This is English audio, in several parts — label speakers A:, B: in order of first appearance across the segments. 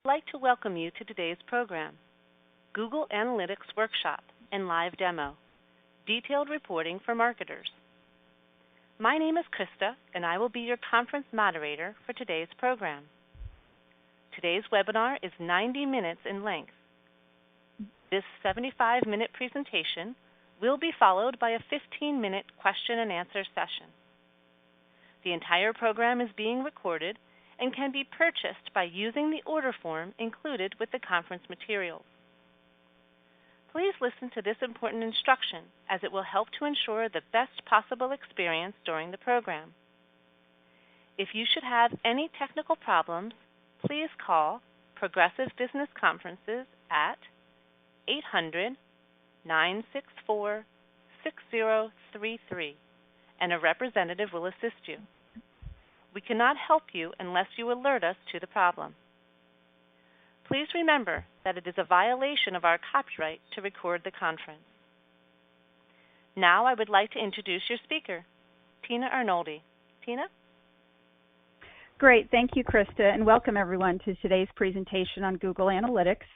A: I'd like to welcome you to today's program, Google Analytics Workshop and Live Demo, Detailed Reporting for Marketers. My name is Krista, and I will be your conference moderator for today's program. Today's webinar is 90 minutes in length. This 75-minute presentation will be followed by a 15-minute question and answer session. The entire program is being recorded and can be purchased by using the order form included with the conference materials. Please listen to this important instruction as it will help to ensure the best possible experience during the program. If you should have any technical problems, please call Progressive Business Conferences at 800-964-6033 and a representative will assist you. We cannot help you unless you alert us to the problem. Please remember that it is a violation of our copyright to record the conference. Now I would like to introduce your speaker, Tina Arnoldi. Tina?
B: Great. Thank you, Krista, and welcome everyone to today's presentation on Google Analytics.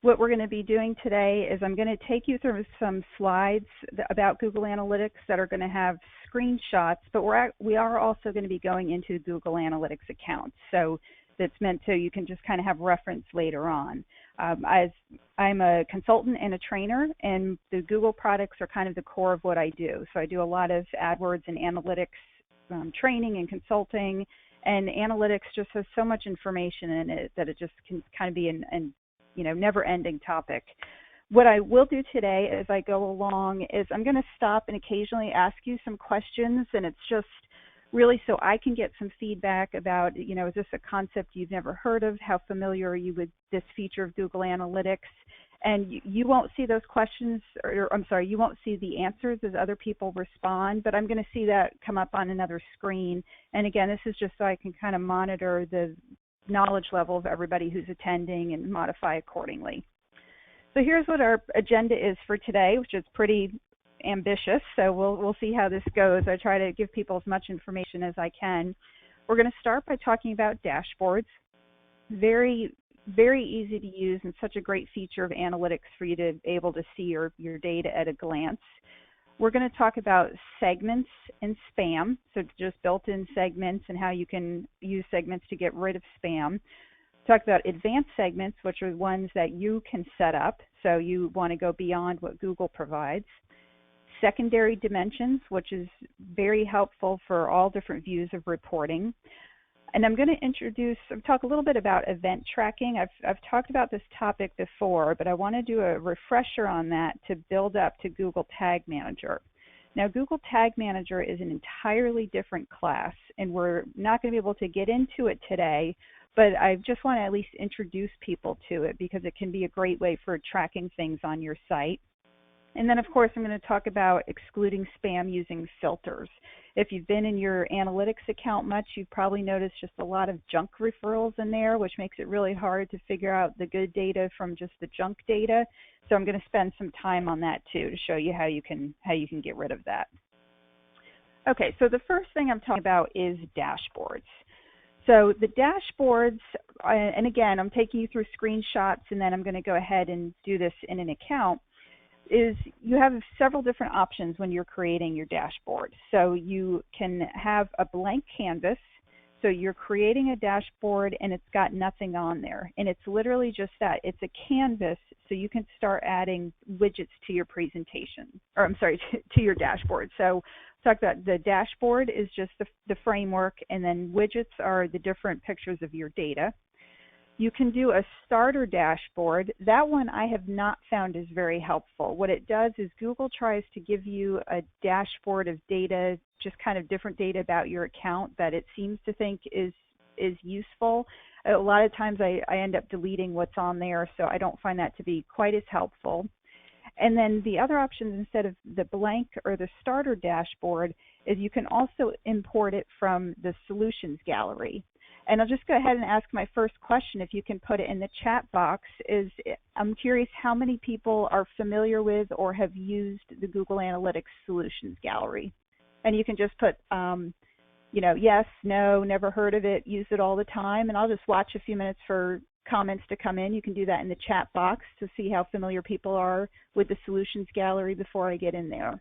B: What we're going to be doing today is I'm going to take you through some slides about Google Analytics that are going to have screenshots, but we are also going to be going into Google Analytics accounts. So that's meant so you can just kind of have reference later on. As I'm a consultant and a trainer, and the Google products are kind of the core of what I do. So I do a lot of AdWords and analytics training and consulting, and analytics just has so much information in it that it just can kind of be an never-ending topic. What I will do today as I go along is I'm going to stop and occasionally ask you some questions, and it's just really so I can get some feedback about, is this a concept you've never heard of? How familiar are you with this feature of Google Analytics? And you won't see those questions, you won't see the answers as other people respond, but I'm going to see that come up on another screen. And again, this is just so I can kind of monitor the knowledge level of everybody who's attending and modify accordingly. So here's what our agenda is for today, which is pretty ambitious, so we'll see how this goes. I try to give people as much information as I can. We're going to start by talking about dashboards. Very, very easy to use and such a great feature of analytics for you to be able to see your data at a glance. We're going to talk about segments and spam, so just built-in segments and how you can use segments to get rid of spam. Talk about advanced segments, which are ones that you can set up, so you want to go beyond what Google provides. Secondary dimensions, which is very helpful for all different views of reporting. And I'm going to talk a little bit about event tracking. I've talked about this topic before, but I want to do a refresher on that to build up to Google Tag Manager. Now, Google Tag Manager is an entirely different class, and we're not going to be able to get into it today, but I just want to at least introduce people to it because it can be a great way for tracking things on your site. And then, of course, I'm going to talk about excluding spam using filters. If you've been in your analytics account much, you've probably noticed just a lot of junk referrals in there, which makes it really hard to figure out the good data from just the junk data. So I'm going to spend some time on that too to show you how you can get rid of that. Okay, so the first thing I'm talking about is dashboards. So the dashboards, and again, I'm taking you through screenshots, and then I'm going to go ahead and do this in an account. Is you have several different options when you're creating your dashboard. So you can have a blank canvas. So you're creating a dashboard and it's got nothing on there. And it's literally just that. It's a canvas so you can start adding widgets to your presentation, to your dashboard. So talk about the dashboard is just the framework, and then widgets are the different pictures of your data. You can do a starter dashboard. That one I have not found is very helpful. What it does is Google tries to give you a dashboard of data, just kind of different data about your account that it seems to think is useful. A lot of times I end up deleting what's on there, so I don't find that to be quite as helpful. And then the other options, instead of the blank or the starter dashboard, is you can also import it from the solutions gallery. And I'll just go ahead and ask my first question, if you can put it in the chat box, is I'm curious how many people are familiar with or have used the Google Analytics Solutions Gallery. And you can just put, yes, no, never heard of it, use it all the time. And I'll just watch a few minutes for comments to come in, you can do that in the chat box to see how familiar people are with the Solutions Gallery before I get in there.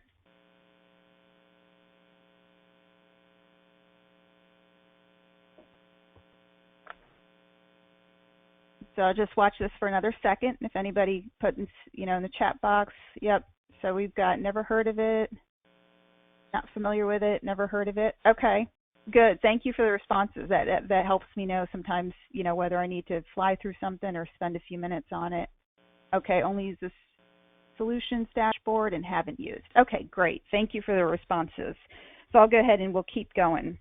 B: So I'll just watch this for another second. If anybody put in, in the chat box, yep. So we've got never heard of it, not familiar with it, never heard of it. Okay, good. Thank you for the responses. That helps me know sometimes, whether I need to fly through something or spend a few minutes on it. Okay, only use this Solutions dashboard and haven't used. Okay, great. Thank you for the responses. So I'll go ahead and we'll keep going.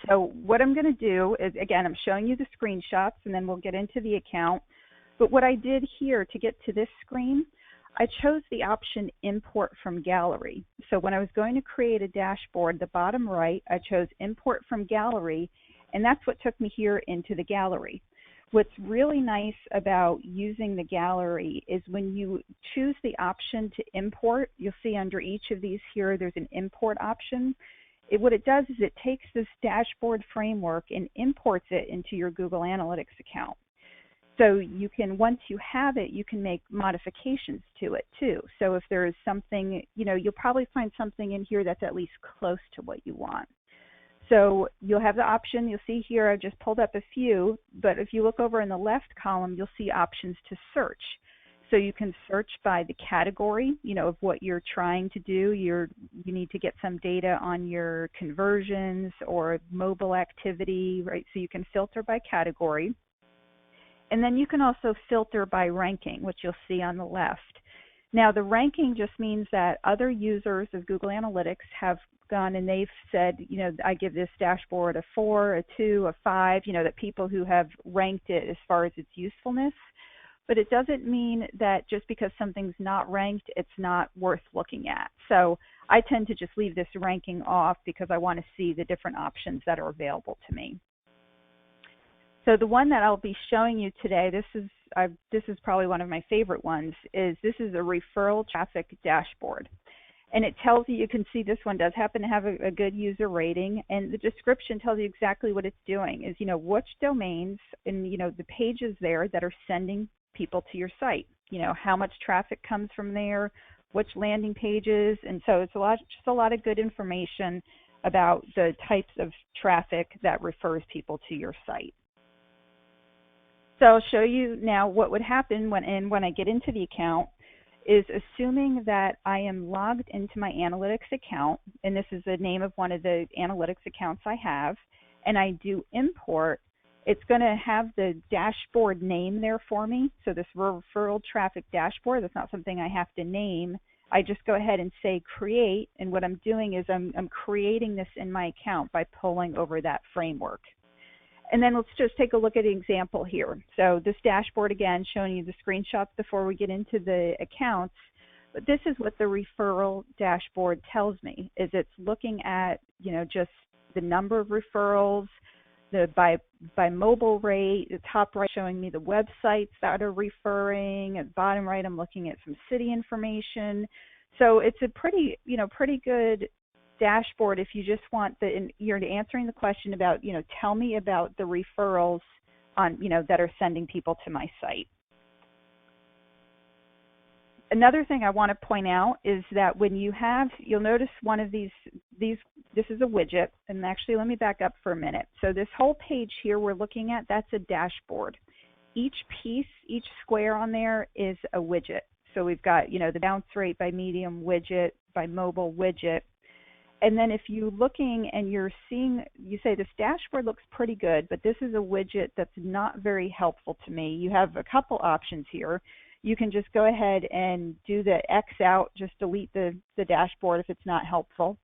B: So what I'm going to do is, again, I'm showing you the screenshots and then we'll get into the account. But what I did here to get to this screen, I chose the option Import from Gallery. So when I was going to create a dashboard, the bottom right, I chose Import from Gallery, and that's what took me here into the gallery. What's really nice about using the gallery is when you choose the option to import, you'll see under each of these here, there's an import option. What it does is it takes this dashboard framework and imports it into your Google Analytics account. So you can, once you have it, you can make modifications to it too. So if there is something, you'll probably find something in here that's at least close to what you want. So you'll have the option, you'll see here, I've just pulled up a few, but if you look over in the left column, you'll see options to search. So you can search by the category, of what you're trying to do. You need to get some data on your conversions or mobile activity, right? So you can filter by category. And then you can also filter by ranking, which you'll see on the left. Now, the ranking just means that other users of Google Analytics have gone and they've said, I give this dashboard a 4, a 2, a 5, that people who have ranked it as far as its usefulness. But it doesn't mean that just because something's not ranked, it's not worth looking at. So I tend to just leave this ranking off because I want to see the different options that are available to me. So the one that I'll be showing you today, this is probably one of my favorite ones, this is a referral traffic dashboard. And it tells you can see this one does happen to have a good user rating, and the description tells you exactly what it's doing is, which domains and, the pages there that are sending people to your site, how much traffic comes from there, which landing pages, and so it's just a lot of good information about the types of traffic that refers people to your site. So I'll show you now what would happen when I get into the account is assuming that I am logged into my analytics account, and this is the name of one of the analytics accounts I have, and I do import, it's going to have the dashboard name there for me. So this referral traffic dashboard, that's not something I have to name. I just go ahead and say create, and what I'm doing is I'm creating this in my account by pulling over that framework. And then let's just take a look at an example here. So this dashboard, again, showing you the screenshots before we get into the accounts. But this is what the referral dashboard tells me, is it's looking at, just the number of referrals, the by mobile rate, the top right showing me the websites that are referring. At the bottom right, I'm looking at some city information. So it's a pretty good dashboard if you just want you're answering the question about, tell me about the referrals on, that are sending people to my site. Another thing I want to point out is that when you'll notice one of these, this is a widget, and actually let me back up for a minute. So this whole page here we're looking at, that's a dashboard. Each piece, each square on there is a widget. So we've got, the bounce rate by medium widget, by mobile widget. And then if you're looking and you're seeing, you say this dashboard looks pretty good, but this is a widget that's not very helpful to me. You have a couple options here. You can just go ahead and do the X out, just delete the dashboard if it's not helpful.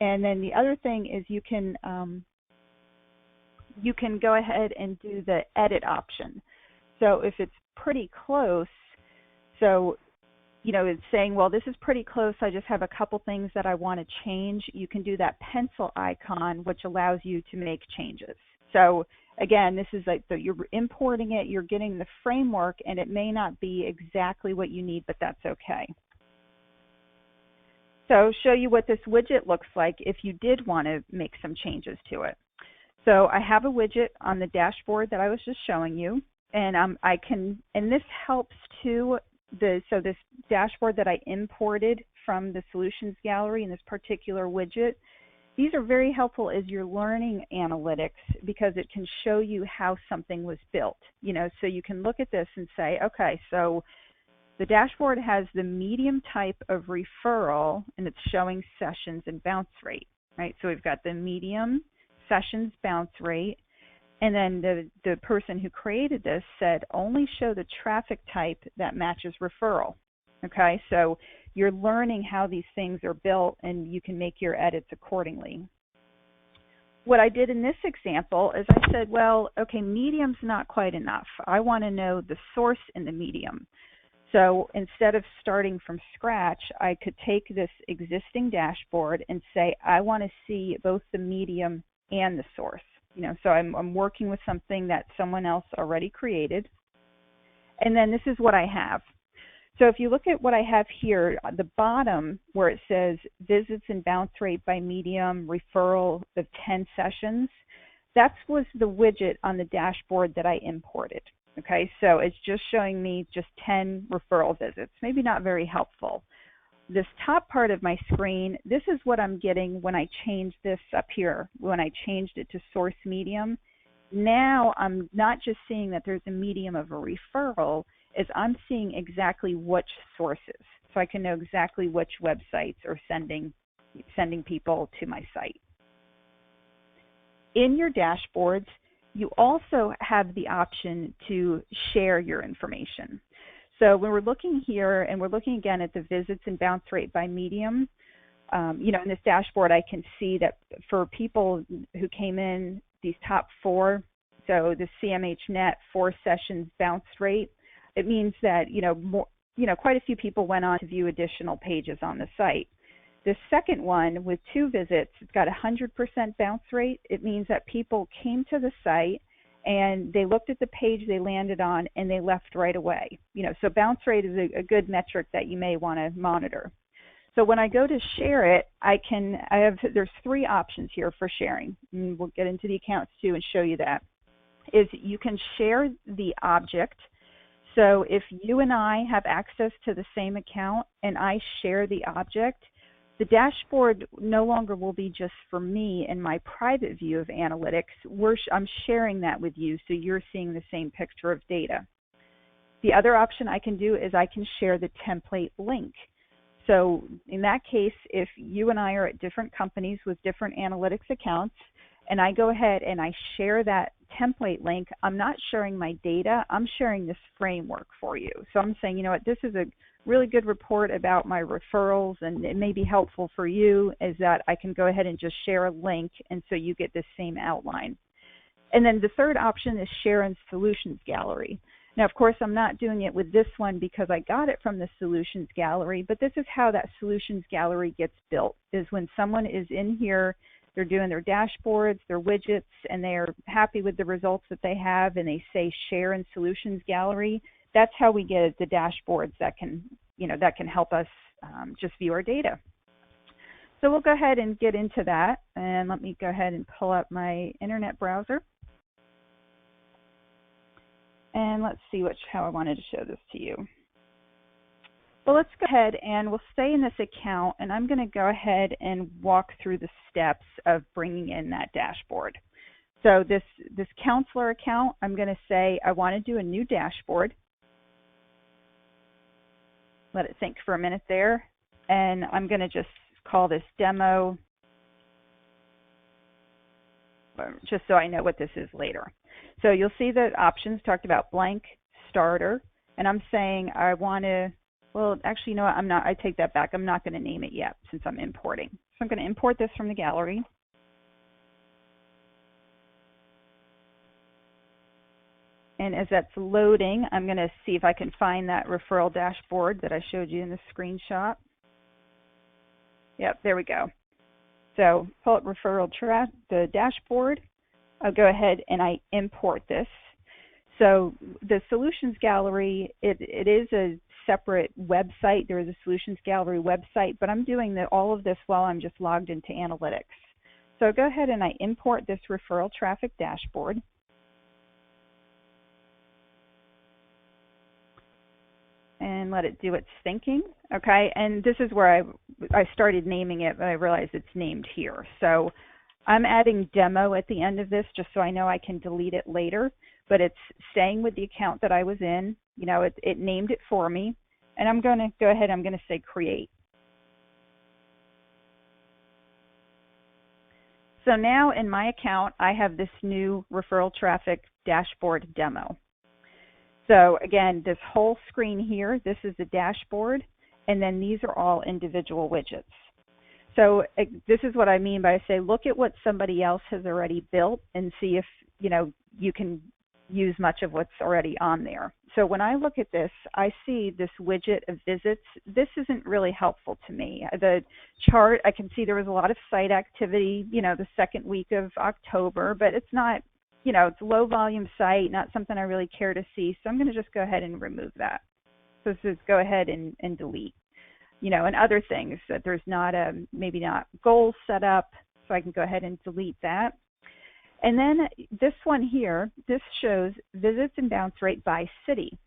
B: And then the other thing is you can go ahead and do the edit option. So if it's pretty close, so it's saying, well, this is pretty close, I just have a couple things that I want to change. You can do that pencil icon, which allows you to make changes. So again, this is you're importing it, you're getting the framework, and it may not be exactly what you need, but that's okay. So I'll show you what this widget looks like if you did want to make some changes to it. So I have a widget on the dashboard that I was just showing you. and and this helps too. So this dashboard that I imported from the Solutions Gallery in this particular widget, these are very helpful as you're learning analytics because it can show you how something was built. So you can look at this and say, okay, so the dashboard has the medium type of referral, and it's showing sessions and bounce rate, right? So we've got the medium sessions bounce rate, and then the person who created this said only show the traffic type that matches referral. Okay, so you're learning how these things are built, and you can make your edits accordingly. What I did in this example is I said, well, okay, medium's not quite enough. I want to know the source in the medium. So instead of starting from scratch, I could take this existing dashboard and say, I want to see both the medium and the source. So I'm working with something that someone else already created. And then this is what I have. So if you look at what I have here, at the bottom where it says visits and bounce rate by medium, referral of 10 sessions, that was the widget on the dashboard that I imported. Okay, so it's just showing me just 10 referral visits, maybe not very helpful. This top part of my screen, this is what I'm getting when I change this up here, when I changed it to source medium. Now I'm not just seeing that there's a medium of a referral, is I'm seeing exactly which sources. So I can know exactly which websites are sending people to my site. In your dashboards, you also have the option to share your information. So when we're looking here, and we're looking again at the visits and bounce rate by medium, in this dashboard I can see that for people who came in, these top 4, so the CMHnet 4 sessions bounce rate, it means that quite a few people went on to view additional pages on the site. The second one with 2 visits, it's got 100% bounce rate. It means that people came to the site and they looked at the page they landed on and they left right away. So bounce rate is a good metric that you may want to monitor. So when I go to share it, there's 3 options here for sharing. And we'll get into the accounts too and show you that. Is you can share the object. So if you and I have access to the same account and I share the object, the dashboard no longer will be just for me and my private view of analytics. I'm sharing that with you, so you're seeing the same picture of data. The other option I can do is I can share the template link. So in that case, if you and I are at different companies with different analytics accounts, and I go ahead and I share that template link, I'm not sharing my data, I'm sharing this framework for you. So I'm saying, this is a really good report about my referrals, and it may be helpful for you, is that I can go ahead and just share a link, and so you get this same outline. And then the third option is share in Solutions Gallery. Now, of course, I'm not doing it with this one because I got it from the Solutions Gallery, but this is how that Solutions Gallery gets built, is when someone is in here, they're doing their dashboards, their widgets, and they're happy with the results that they have, and they say share in Solutions Gallery. That's how we get the dashboards that can help us just view our data. So we'll go ahead and get into that, and let me go ahead and pull up my internet browser. And let's see how I wanted to show this to you. Well, let's go ahead and we'll stay in this account, and I'm going to go ahead and walk through the steps of bringing in that dashboard. So this counselor account, I'm going to say I want to do a new dashboard. Let it think for a minute there, and I'm going to just call this demo, just so I know what this is later. So you'll see the options talked about blank, starter, and I'm saying I want to, well, actually, you know what, I take that back. I'm not going to name it yet since I'm importing. So I'm going to import this from the gallery. And as that's loading, I'm going to see if I can find that referral dashboard that I showed you in the screenshot. Yep, there we go. So pull up the dashboard. I'll go ahead and I import this. So the Solutions Gallery, it is a separate website. There is a Solutions Gallery website, but I'm doing all of this while I'm just logged into analytics. So I'll go ahead and I import this referral traffic dashboard. and let it do its thinking. Okay, and this is where I started naming it, but I realized it's named here. So I'm adding demo at the end of this just so I know I can delete it later, but it's staying with the account that I was in. You know, it named it for me, and I'm going to go ahead, I'm going to say create. So now in my account, I have this new referral traffic dashboard demo. So again, this whole screen here, this is the dashboard, and then these are all individual widgets. So this is what I mean by I say, look at what somebody else has already built and see if, you know, you can use much of what's already on there. So when I look at this, I see this widget of visits. This isn't really helpful to me. The chart, I can see there was a lot of site activity, you know, the second week of October, but it's not, you know, it's a low volume site, not something I really care to see. So I'm going to just go ahead and remove that. So this is go ahead and delete. You know, and other things that there's not maybe not goals set up, so I can go ahead and delete that. And then this one here, this shows visits and bounce rate by city.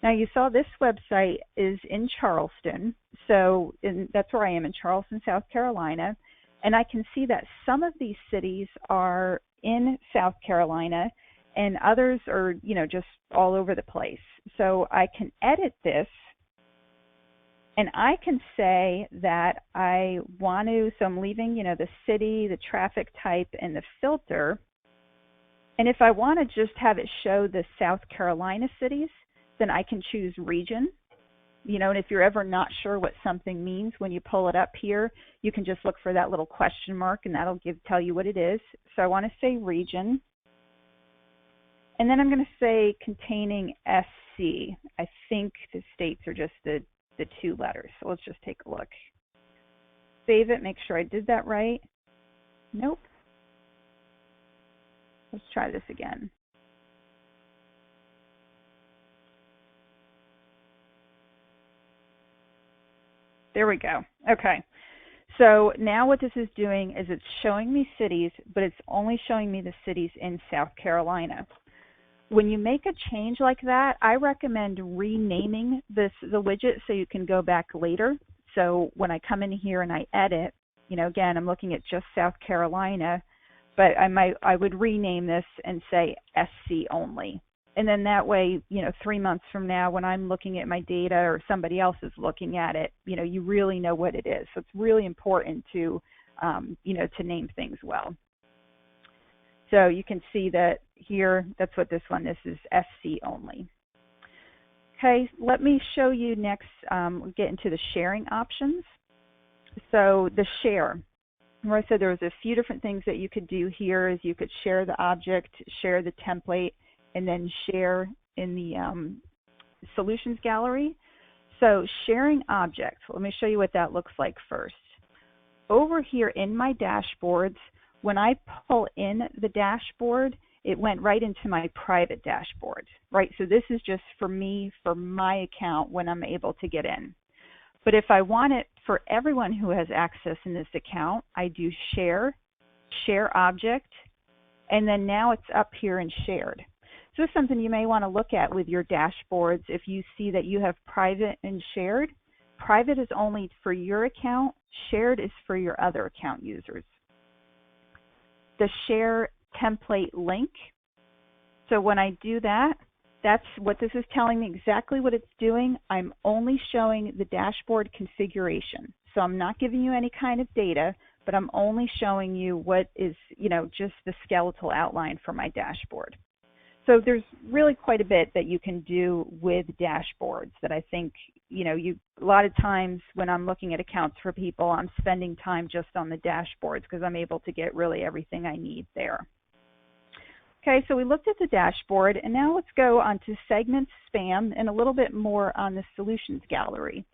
B: Now you saw this website is in Charleston, so that's where I am, in Charleston, South Carolina, and I can see that some of these cities are in South Carolina and others are, you know, just all over the place. So I can edit this. And I can say that I want to, so I'm leaving, you know, the city, the traffic type, and the filter. And if I want to just have it show the South Carolina cities, then I can choose region. You know, and if you're ever not sure what something means, when you pull it up here, you can just look for that little question mark, and that'll tell you what it is. So I want to say region. And then I'm going to say containing SC. I think the states are just the two letters. So let's just take a look. Save it, make sure I did that right. Nope. Let's try this again. There we go. Okay. So now what this is doing is it's showing me cities, but it's only showing me the cities in South Carolina. When you make a change like that, I recommend renaming the widget so you can go back later. So when I come in here and I edit, you know, again, I'm looking at just South Carolina, but I would rename this and say SC only. And then that way, you know, 3 months from now when I'm looking at my data or somebody else is looking at it, you know, you really know what it is. So it's really important to, you know, to name things well. So you can see that here, that's what this one, this is SC only. Okay, let me show you next, get into the sharing options. So the share, where I said there was a few different things that you could do here is you could share the object, share the template, and then share in the solutions gallery. So sharing objects, let me show you what that looks like first. Over here in my dashboards, when I pull in the dashboard, it went right into my private dashboard, right? So this is just for me, for my account when I'm able to get in. But if I want it for everyone who has access in this account, I do share, share object, and then now it's up here and shared. So it's something you may want to look at with your dashboards. If you see that you have private and shared, private is only for your account, shared is for your other account users. The share template link. So when I do that, that's what this is telling me, exactly what it's doing. I'm only showing the dashboard configuration. So I'm not giving you any kind of data, but I'm only showing you what is, you know, just the skeletal outline for my dashboard. So there's really quite a bit that you can do with dashboards that I think, you know, a lot of times when I'm looking at accounts for people, I'm spending time just on the dashboards because I'm able to get really everything I need there. Okay, so we looked at the dashboard, and now let's go on to segments, spam, and a little bit more on the solutions gallery.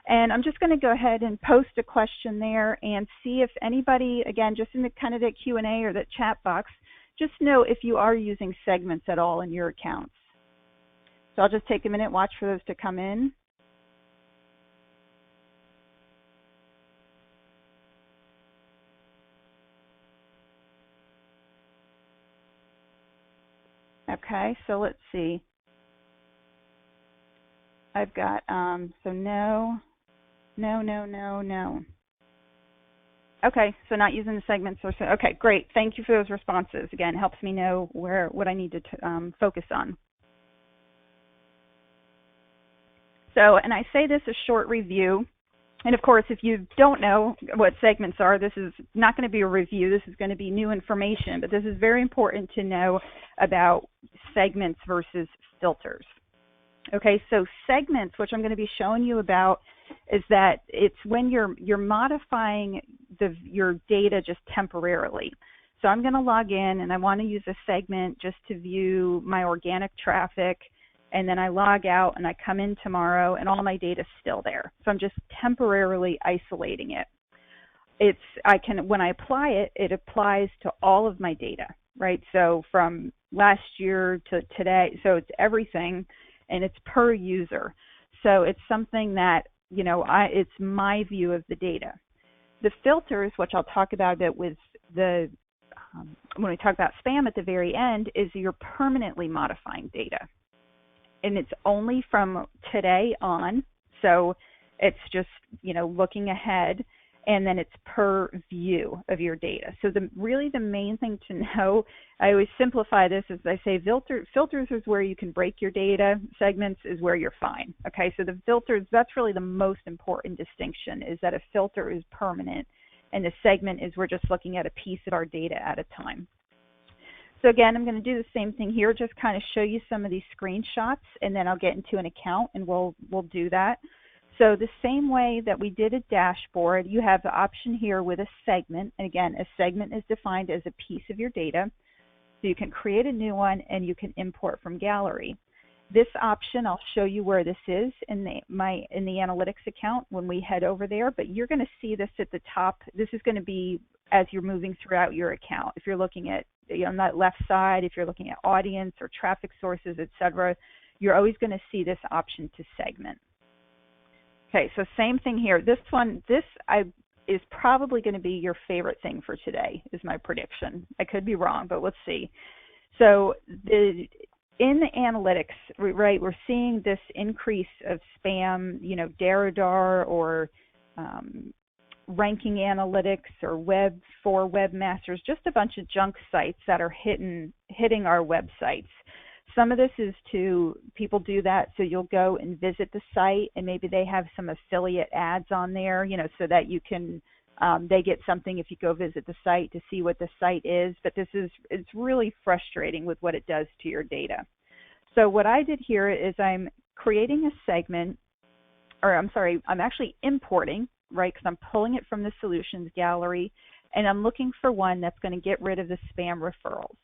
B: And I'm just going to go ahead and post a question there and see if anybody, again, just in the kind of that Q&A or that chat box, just know if you are using segments at all in your accounts. So I'll just take a minute, watch for those to come in. Okay, so let's see. I've got, so no, no, no, no, no. Okay, so not using the segments. Okay, great. Thank you for those responses. Again, helps me know what I need to focus on. So, and I say this a short review. And of course, if you don't know what segments are, this is not going to be a review. This is going to be new information. But this is very important to know about segments versus filters. Okay, so segments, which I'm going to be showing you about, is that it's when you're modifying your data just temporarily. So I'm going to log in, and I want to use a segment just to view my organic traffic, and then I log out, and I come in tomorrow, and all my data is still there. So I'm just temporarily isolating it. When I apply it, it applies to all of my data, right? So from last year to today, so it's everything, and it's per user. So it's something that, it's my view of the data. The filters, which I'll talk about a bit with when we talk about spam at the very end, is you're permanently modifying data. And it's only from today on, so it's just, looking ahead, and then it's per view of your data. So really the main thing to know, I always simplify this as I say, filters is where you can break your data, segments is where you're fine. Okay, so the filters, that's really the most important distinction, is that a filter is permanent, and a segment is we're just looking at a piece of our data at a time. So again, I'm going to do the same thing here, just kind of show you some of these screenshots, and then I'll get into an account, and we'll do that. So the same way that we did a dashboard, you have the option here with a segment. And again, a segment is defined as a piece of your data. So you can create a new one, and you can import from gallery. This option, I'll show you where this is in the analytics account when we head over there, but you're going to see this at the top. This is going to be as you're moving throughout your account. If you're looking at on that left side, if you're looking at audience or traffic sources, etc., you're always going to see this option to segment. Okay, so same thing here. This is probably going to be your favorite thing for today, is my prediction. I could be wrong, but let's see. So in the analytics, right, we're seeing this increase of spam, Daradar or ranking analytics or webmasters, just a bunch of junk sites that are hitting our websites. Some of this is to, people do that, so you'll go and visit the site, and maybe they have some affiliate ads on there, so that you can, they get something if you go visit the site to see what the site is. But it's really frustrating with what it does to your data. So what I did here is I'm creating a segment, I'm actually importing, right, because I'm pulling it from the solutions gallery, and I'm looking for one that's going to get rid of the spam referrals.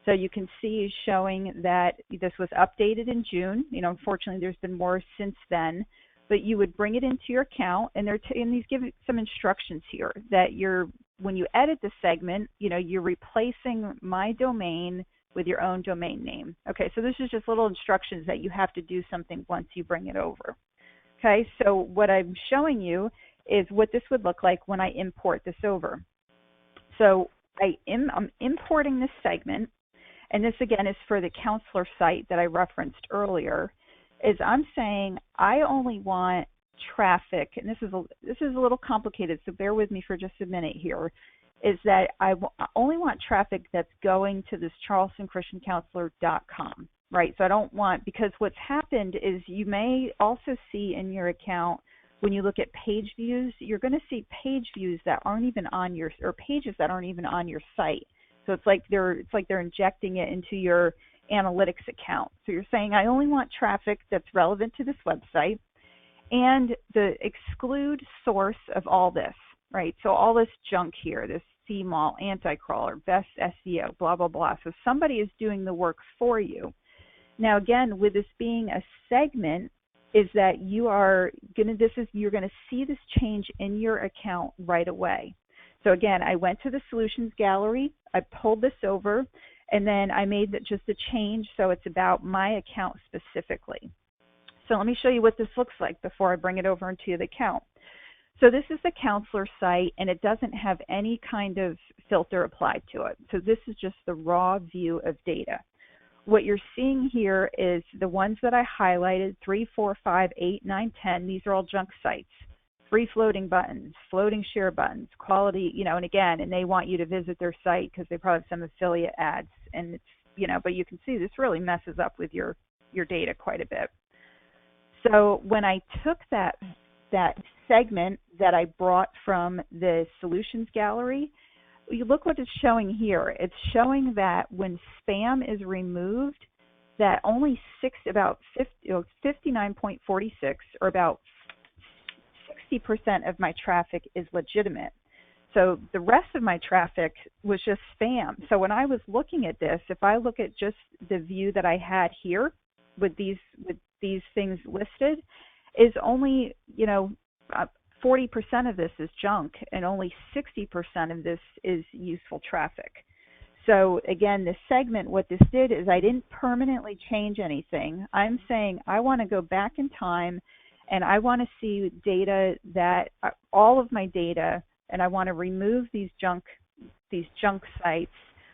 B: So you can see showing that this was updated in June. Unfortunately, there's been more since then. But you would bring it into your account, and these give some instructions here that when you edit the segment, you're replacing my domain with your own domain name. Okay, so this is just little instructions that you have to do something once you bring it over. Okay, so what I'm showing you is what this would look like when I import this over. So I'm importing this segment. And this, again, is for the counselor site that I referenced earlier, is I'm saying I only want traffic, and this is a little complicated, so bear with me for just a minute here, is that I only want traffic that's going to this charlestonchristiancounselor.com, right? So I don't want, because what's happened is you may also see in your account, when you look at page views, you're going to see page views that aren't even on your, or pages that aren't even on your site. So it's like they're injecting it into your analytics account. So you're saying I only want traffic that's relevant to this website, and the exclude source of all this, right? So all this junk here, this CMAL, anti-crawler, best SEO, blah, blah, blah. So somebody is doing the work for you. Now, again, with this being a segment, is that you're going to see this change in your account right away. So again, I went to the solutions gallery, I pulled this over, and then I made just a change so it's about my account specifically. So let me show you what this looks like before I bring it over into the account. So this is the counselor site, and it doesn't have any kind of filter applied to it. So this is just the raw view of data. what you're seeing here is the ones that I highlighted, 3, 4, 5, 8, 9, 10. These are all junk sites. Free floating buttons, floating share buttons, quality, and again, and they want you to visit their site because they probably have some affiliate ads. And it's, but you can see this really messes up with your data quite a bit. So when I took that segment that I brought from the solutions gallery, you look what it's showing here. It's showing that when spam is removed, that only about 59.46 or about 60% of my traffic is legitimate. So the rest of my traffic was just spam. So when I was looking at this, if I look at just the view that I had here with these things listed, is only 40% of this is junk, and only 60% of this is useful traffic. So again, this segment, what this did is I didn't permanently change anything. I'm saying I want to go back in time, and I want to see data that all of my data, and I want to remove these junk sites,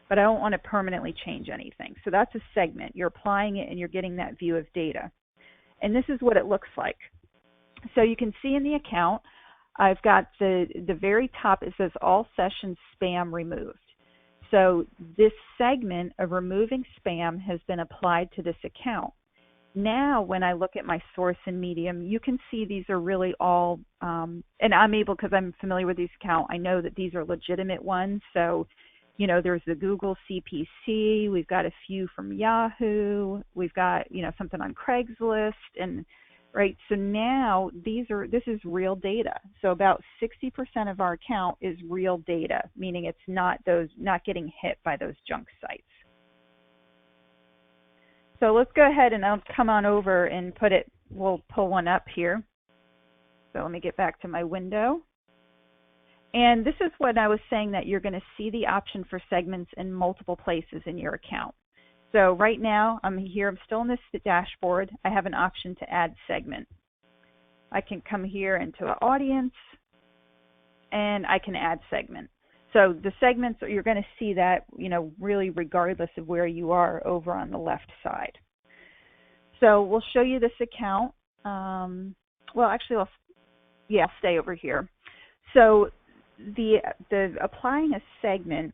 B: but I don't want to permanently change anything. So that's a segment. You're applying it, and you're getting that view of data. And this is what it looks like. So you can see in the account, I've got the very top, it says all sessions spam removed. So this segment of removing spam has been applied to this account. Now, when I look at my source and medium, you can see these are really all, and I'm able, because I'm familiar with these accounts, I know that these are legitimate ones. So, there's the Google CPC, we've got a few from Yahoo, we've got, something on Craigslist, and right. So now this is real data. So about 60% of our account is real data, meaning it's not getting hit by those junk sites. So let's go ahead and I'll come on over and we'll pull one up here. So let me get back to my window. And this is what I was saying, that you're going to see the option for segments in multiple places in your account. So right now I'm here, I'm still in this dashboard. I have an option to add segment. I can come here into the audience and I can add segment. So the segments, you're going to see that, really regardless of where you are over on the left side. So we'll show you this account. Well, actually, I'll stay over here. So the applying a segment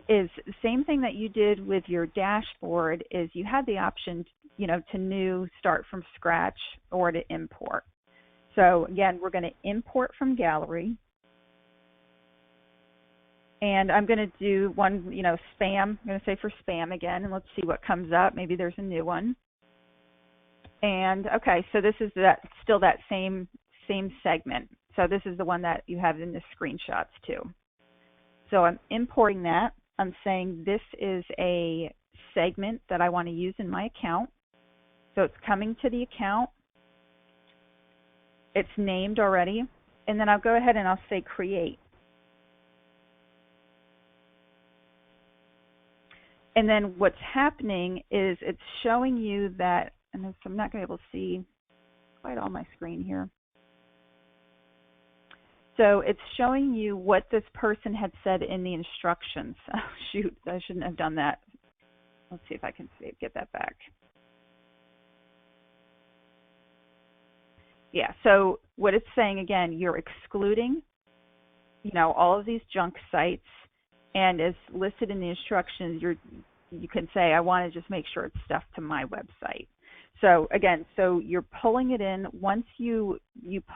B: is the same thing that you did with your dashboard. Is you had the option, to start from scratch, or to import. So again, we're going to import from gallery. And I'm going to do one, spam. I'm going to say for spam again, and let's see what comes up. Maybe there's a new one. And okay, so this is still that same segment. So this is the one that you have in the screenshots too. So I'm importing that. I'm saying this is a segment that I want to use in my account. So it's coming to the account. It's named already. And then I'll go ahead and I'll say create. And then what's happening is it's showing you that, and so I'm not going to be able to see quite all my screen here. So it's showing you what this person had said in the instructions. Oh, shoot, I shouldn't have done that. Let's see if I can get that back. Yeah, so what it's saying, again, you're excluding, all of these junk sites. And as listed in the instructions, you can say, I want to just make sure it's stuff to my website. So again, you're pulling it in. Once you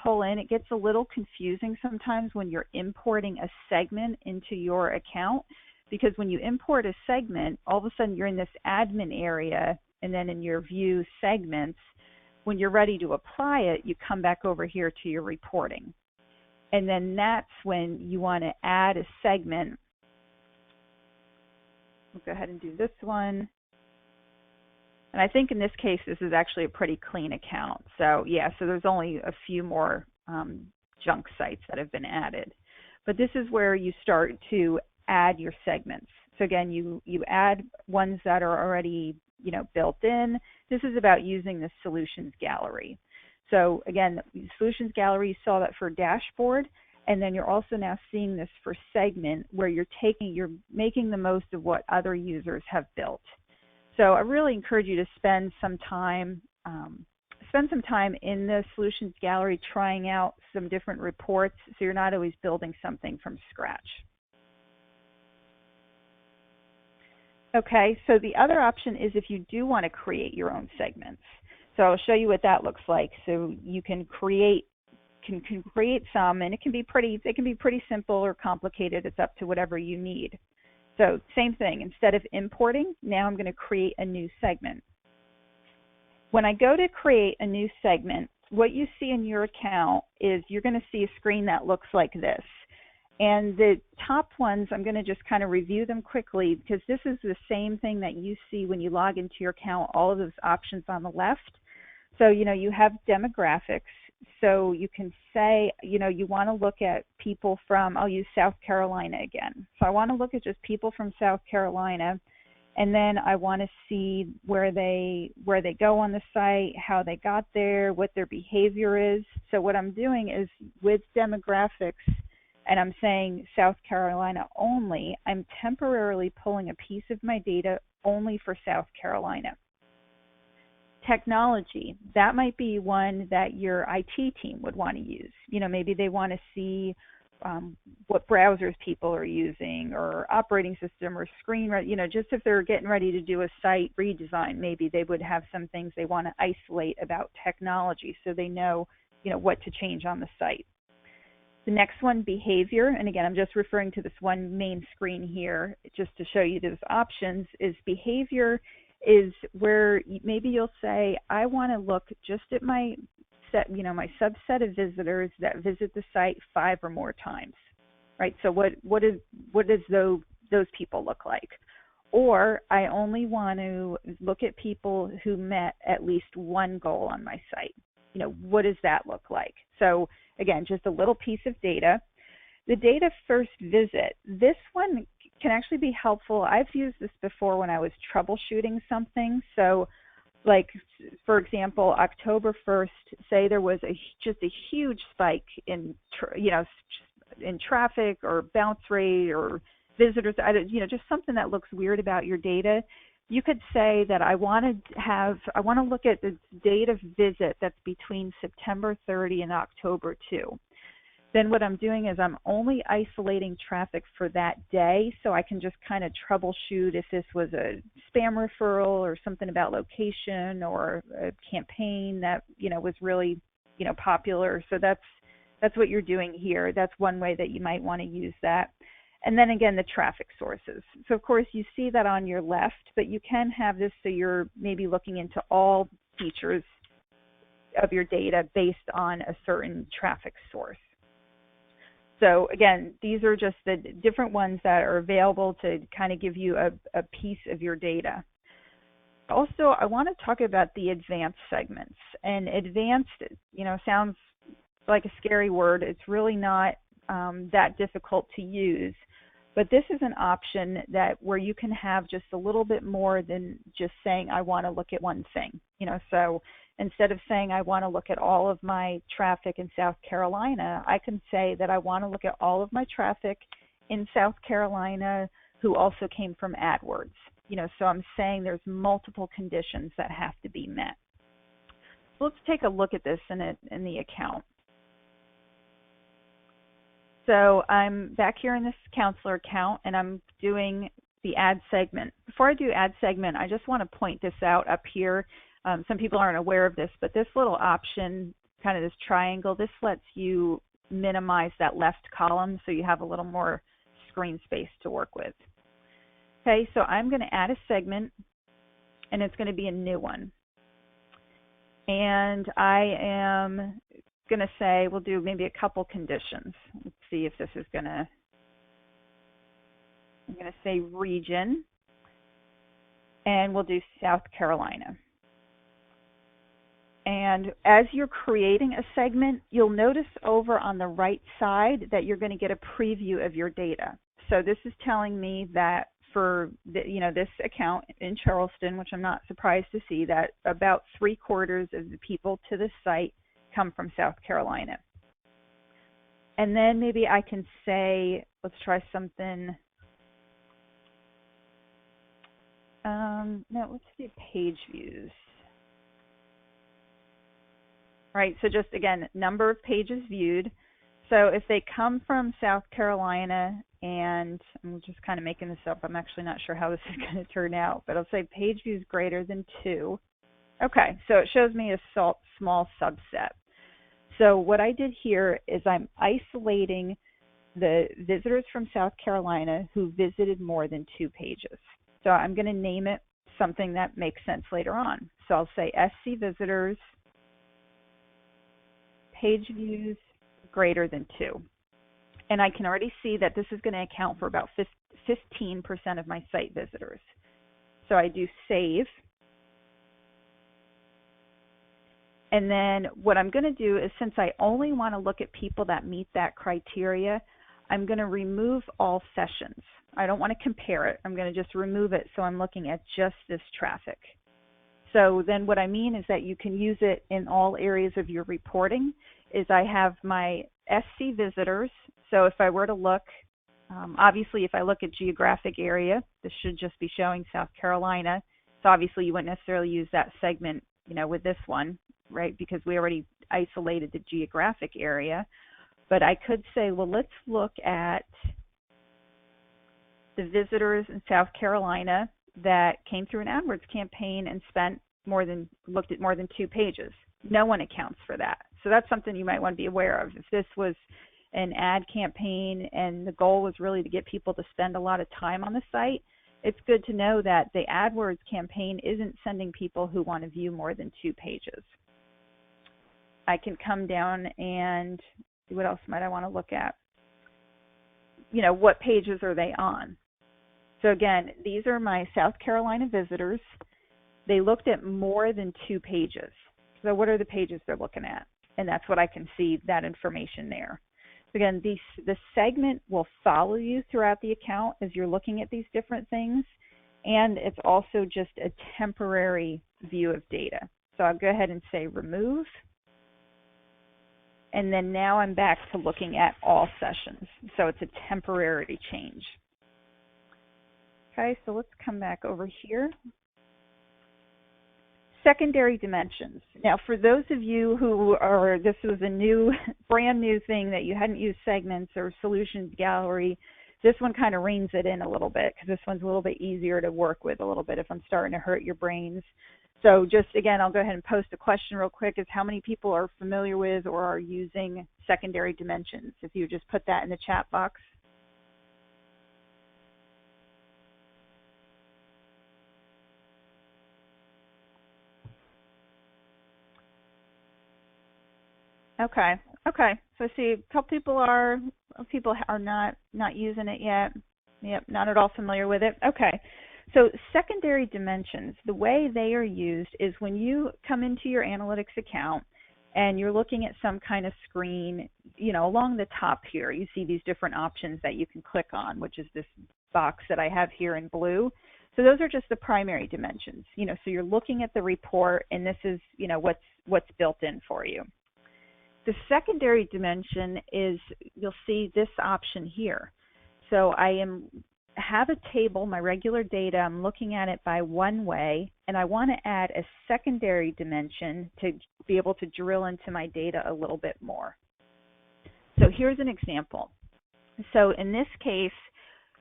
B: pull in, it gets a little confusing sometimes when you're importing a segment into your account, because when you import a segment, all of a sudden you're in this admin area, and then in your view segments, when you're ready to apply it, you come back over here to your reporting. And then that's when you want to add a segment. We'll go ahead and do this one. And I think in this case, this is actually a pretty clean account. So yeah, so there's only a few more junk sites that have been added. But this is where you start to add your segments. So again, you add ones that are already built in. This is about using the solutions gallery. So again, the solutions gallery, you saw that for dashboard. And then you're also now seeing this for segment, where you're making the most of what other users have built. So I really encourage you to spend some time in the Solutions Gallery trying out some different reports so you're not always building something from scratch. Okay, so the other option is if you do want to create your own segments. So I'll show you what that looks like. So you can create some, and they can be pretty simple or complicated. It's up to whatever you need. So same thing, instead of importing, now I'm going to create a new segment. When I go to create a new segment, what you see in your account is you're going to see a screen that looks like this. And the top ones, I'm going to just kind of review them quickly because this is the same thing that you see when you log into your account, all of those options on the left. So, you have demographics. So you can say, you want to look at people from, I'll use South Carolina again. So I want to look at just people from South Carolina. And then I want to see where they go on the site, how they got there, what their behavior is. So what I'm doing is with demographics, and I'm saying South Carolina only, I'm temporarily pulling a piece of my data only for South Carolina. Technology, that might be one that your IT team would want to use. Maybe they want to see what browsers people are using or operating system or screen, just if they're getting ready to do a site redesign, maybe they would have some things they want to isolate about technology so they know, what to change on the site. The next one, behavior, and again, I'm just referring to this one main screen here just to show you those options, is behavior is where maybe you'll say, I want to look just at my my subset of visitors that visit the site 5 or more times, right? So what does those people look like? Or I only want to look at people who met at least one goal on my site. What does that look like? So again, just a little piece of data. The data first visit, this one can actually be helpful. I've used this before when I was troubleshooting something. So like, for example, October 1st, say there was just a huge spike in, in traffic or bounce rate or visitors, just something that looks weird about your data. You could say that I want to look at the date of visit that's between September 30 and October 2. Then what I'm doing is I'm only isolating traffic for that day, so I can just kind of troubleshoot if this was a spam referral or something about location or a campaign that was really popular. So that's what you're doing here. That's one way that you might want to use that. And then again, the traffic sources. So of course you see that on your left, but you can have this so you're maybe looking into all features of your data based on a certain traffic source. So again, these are just the different ones that are available to kind of give you a piece of your data. Also, I want to talk about the advanced segments. And advanced, sounds like a scary word. It's really not that difficult to use. But this is an option where you can have just a little bit more than just saying, I want to look at one thing. So instead of saying I want to look at all of my traffic in South Carolina, I can say that I want to look at all of my traffic in South Carolina who also came from AdWords. So I'm saying there's multiple conditions that have to be met. So let's take a look at this in the account. So I'm back here in this counselor account, and I'm doing the ad segment. Before I do ad segment, I just want to point this out up here. Some people aren't aware of this, but this little option, kind of this triangle, this lets you minimize that left column so you have a little more screen space to work with. Okay, so I'm going to add a segment, and it's going to be a new one. And I am going to say we'll do maybe a couple conditions. Let's see if this is going to, I'm going to say region, and we'll do South Carolina. And as you're creating a segment, you'll notice over on the right side that you're going to get a preview of your data. So this is telling me that for this account in Charleston, which I'm not surprised to see, that about 3/4 of the people to the site come from South Carolina. And then maybe I can say, let's try something. No, let's do page views. Right, so just again, number of pages viewed. So if they come from South Carolina, and I'm just kind of making this up, I'm actually not sure how this is going to turn out, but I'll say page views greater than 2. Okay, so it shows me a small subset. So what I did here is I'm isolating the visitors from South Carolina who visited more than 2 pages. So I'm going to name it something that makes sense later on. So I'll say SC visitors, page views greater than 2. And I can already see that this is going to account for about 15% of my site visitors. So I do save. And then what I'm going to do is, since I only want to look at people that meet that criteria, I'm going to remove all sessions. I don't want to compare it. I'm going to just remove it so I'm looking at just this traffic. So then what I mean is that you can use it in all areas of your reporting. Is I have my SC visitors. So if I were to look, obviously if I look at geographic area, this should just be showing South Carolina. So obviously you wouldn't necessarily use that segment, with this one, right? Because we already isolated the geographic area. But I could say, well, let's look at the visitors in South Carolina that came through an AdWords campaign and looked at more than 2 pages. No one accounts for that. So that's something you might want to be aware of. If this was an ad campaign and the goal was really to get people to spend a lot of time on the site, it's good to know that the AdWords campaign isn't sending people who want to view more than 2 pages. I can come down and what else might I want to look at? What pages are they on? So again, these are my South Carolina visitors. They looked at more than 2 pages. So what are the pages they're looking at? And that's what I can see, that information there. So again, the segment will follow you throughout the account as you're looking at these different things. And it's also just a temporary view of data. So I'll go ahead and say remove. And then now I'm back to looking at all sessions. So it's a temporary change. Okay, so let's come back over here. Secondary dimensions. Now, for those of you who this was a brand new thing that you hadn't used segments or solutions gallery, this one kind of reins it in a little bit because this one's a little bit easier to work with a little bit if I'm starting to hurt your brains. So just again, I'll go ahead and post a question real quick, is how many people are familiar with or are using secondary dimensions? If you just put that in the chat box. Okay. So I see a couple people are not using it yet. Yep, not at all familiar with it. Okay. So secondary dimensions, the way they are used is when you come into your analytics account and you're looking at some kind of screen, along the top here, you see these different options that you can click on, which is this box that I have here in blue. So those are just the primary dimensions. So you're looking at the report, and this is, what's built in for you. The secondary dimension is, you'll see this option here. So I have a table, my regular data, I'm looking at it by one way, and I want to add a secondary dimension to be able to drill into my data a little bit more. So here's an example. So in this case,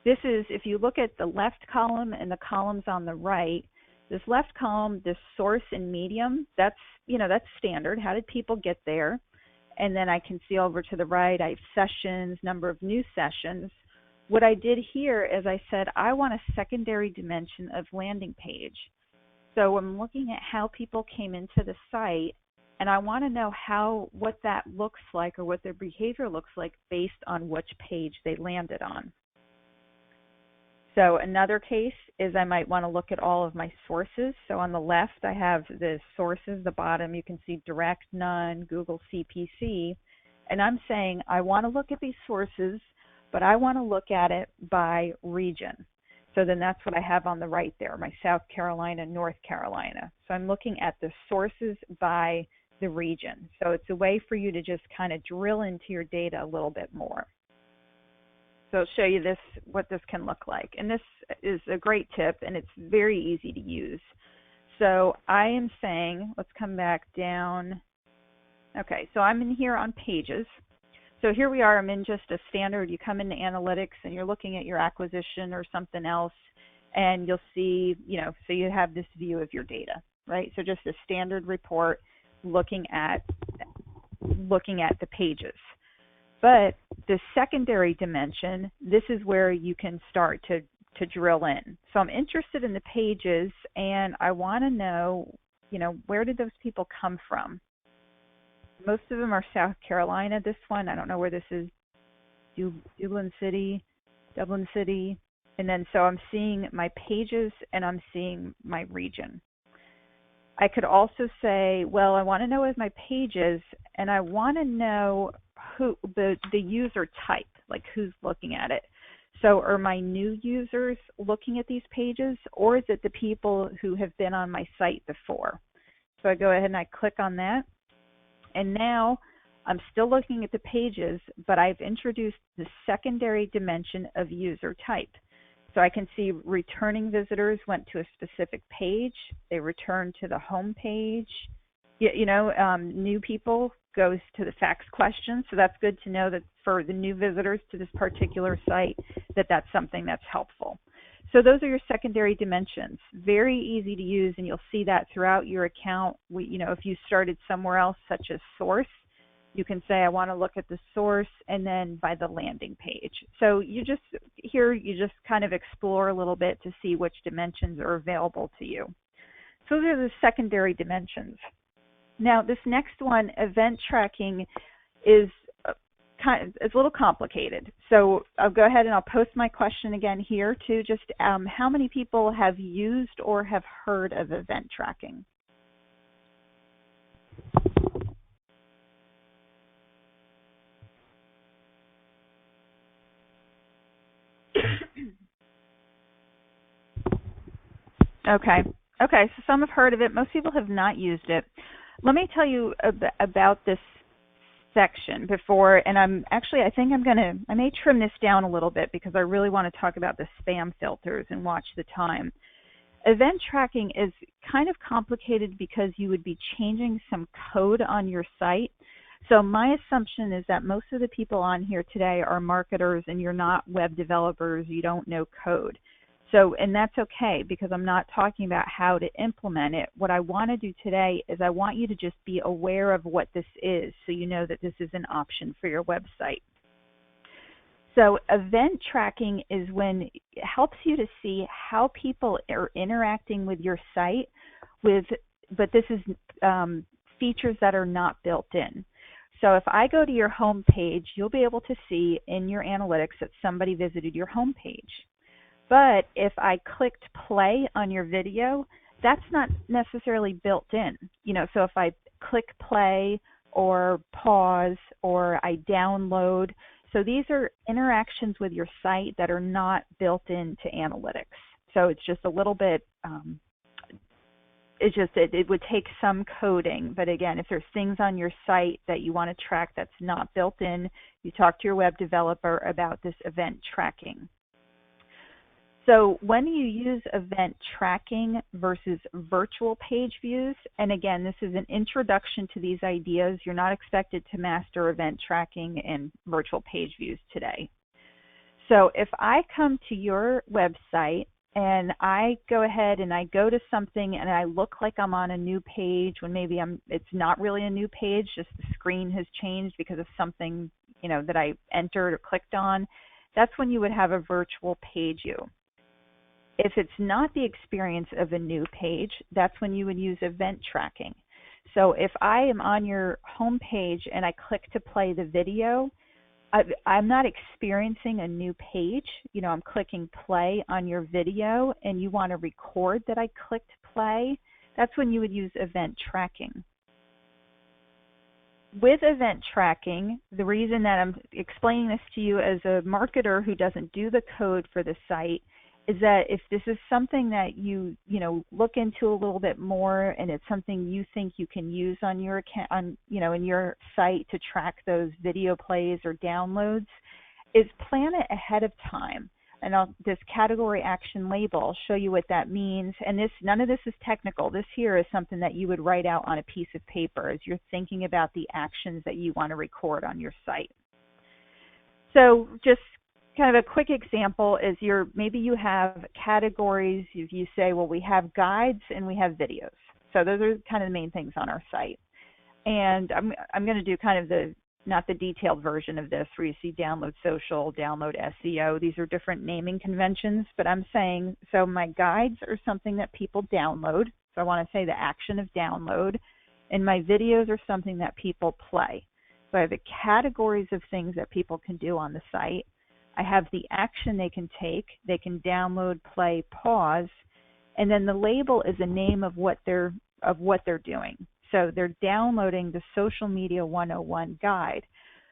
B: this is, if you look at the left column and the columns on the right, this left column, this source and medium, that's standard. How did people get there? And then I can see over to the right, I have sessions, number of new sessions. What I did here is I said, I want a secondary dimension of landing page. So I'm looking at how people came into the site, and I want to know what that looks like or what their behavior looks like based on which page they landed on. So another case is I might want to look at all of my sources. So on the left, I have the sources. The bottom, you can see direct, none, Google CPC. And I'm saying I want to look at these sources, but I want to look at it by region. So then that's what I have on the right there, my South Carolina, North Carolina. So I'm looking at the sources by the region. So it's a way for you to just kind of drill into your data a little bit more. So I'll show you what this can look like. And this is a great tip, and it's very easy to use. So I am saying, let's come back down. Okay, so I'm in here on pages. So here we are, I'm in just a standard. You come into analytics and you're looking at your acquisition or something else, and you'll see, so you have this view of your data, right? So just a standard report looking at the pages. But the secondary dimension, this is where you can start to drill in. So I'm interested in the pages, and I want to know, where did those people come from? Most of them are South Carolina. This one, I don't know where this is, Dublin City. And then so I'm seeing my pages and I'm seeing my region. I could also say, well, I want to know with my pages, and I want to know who the user type, like who's looking at it. So are my new users looking at these pages, or is it the people who have been on my site before? So I go ahead and I click on that. And now I'm still looking at the pages, but I've introduced the secondary dimension of user type. So I can see returning visitors went to a specific page. They returned to the home page. New people goes to the fax question. So that's good to know that for the new visitors to this particular site, that's something that's helpful. So those are your secondary dimensions. Very easy to use, and you'll see that throughout your account. If you started somewhere else, such as source, you can say, I want to look at the source, and then by the landing page. So you just kind of explore a little bit to see which dimensions are available to you. So those are the secondary dimensions. Now, this next one, event tracking, is it's a little complicated. So I'll go ahead and I'll post my question again here too. Just how many people have used or have heard of event tracking? Okay, so some have heard of it. Most people have not used it. Let me tell you about this section before, and I may trim this down a little bit because I really want to talk about the spam filters and watch the time. Event tracking is kind of complicated because you would be changing some code on your site. So my assumption is that most of the people on here today are marketers, and you're not web developers, you don't know code. So, and that's okay, because I'm not talking about how to implement it. What I want to do today is I want you to just be aware of what this is, so you know that this is an option for your website. So event tracking is when it helps you to see how people are interacting with your site, but this is features that are not built in. So if I go to your home page, you'll be able to see in your analytics that somebody visited your home page. But if I clicked play on your video, that's not necessarily built in. So if I click play or pause or I download, so these are interactions with your site that are not built into analytics. So it's just a little bit, it would take some coding. But again, if there's things on your site that you want to track that's not built in, you talk to your web developer about this event tracking. So when you use event tracking versus virtual page views, and again, this is an introduction to these ideas. You're not expected to master event tracking and virtual page views today. So if I come to your website and I go ahead and I go to something and I look like I'm on a new page when maybe it's not really a new page, just the screen has changed because of something that I entered or clicked on, that's when you would have a virtual page view. If it's not the experience of a new page, that's when you would use event tracking. So if I am on your home page and I click to play the video, I'm not experiencing a new page. I'm clicking play on your video and you want to record that I clicked play, that's when you would use event tracking. With event tracking, the reason that I'm explaining this to you as a marketer who doesn't do the code for the site is that if this is something that you look into a little bit more and it's something you think you can use on your account, in your site to track those video plays or downloads, is plan it ahead of time. And this category action label, I'll show you what that means. And none of this is technical. This here is something that you would write out on a piece of paper as you're thinking about the actions that you want to record on your site. So just kind of a quick example is maybe you have categories. If you say, well, we have guides and we have videos. So those are kind of the main things on our site. And I'm going to do kind of not the detailed version of this where you see download social, download SEO. These are different naming conventions, but I'm saying, so my guides are something that people download. So I want to say the action of download. And my videos are something that people play. So I have the categories of things that people can do on the site. I have the action they can take. They can download, play, pause. And then the label is a name of what they're doing. So they're downloading the Social Media 101 guide.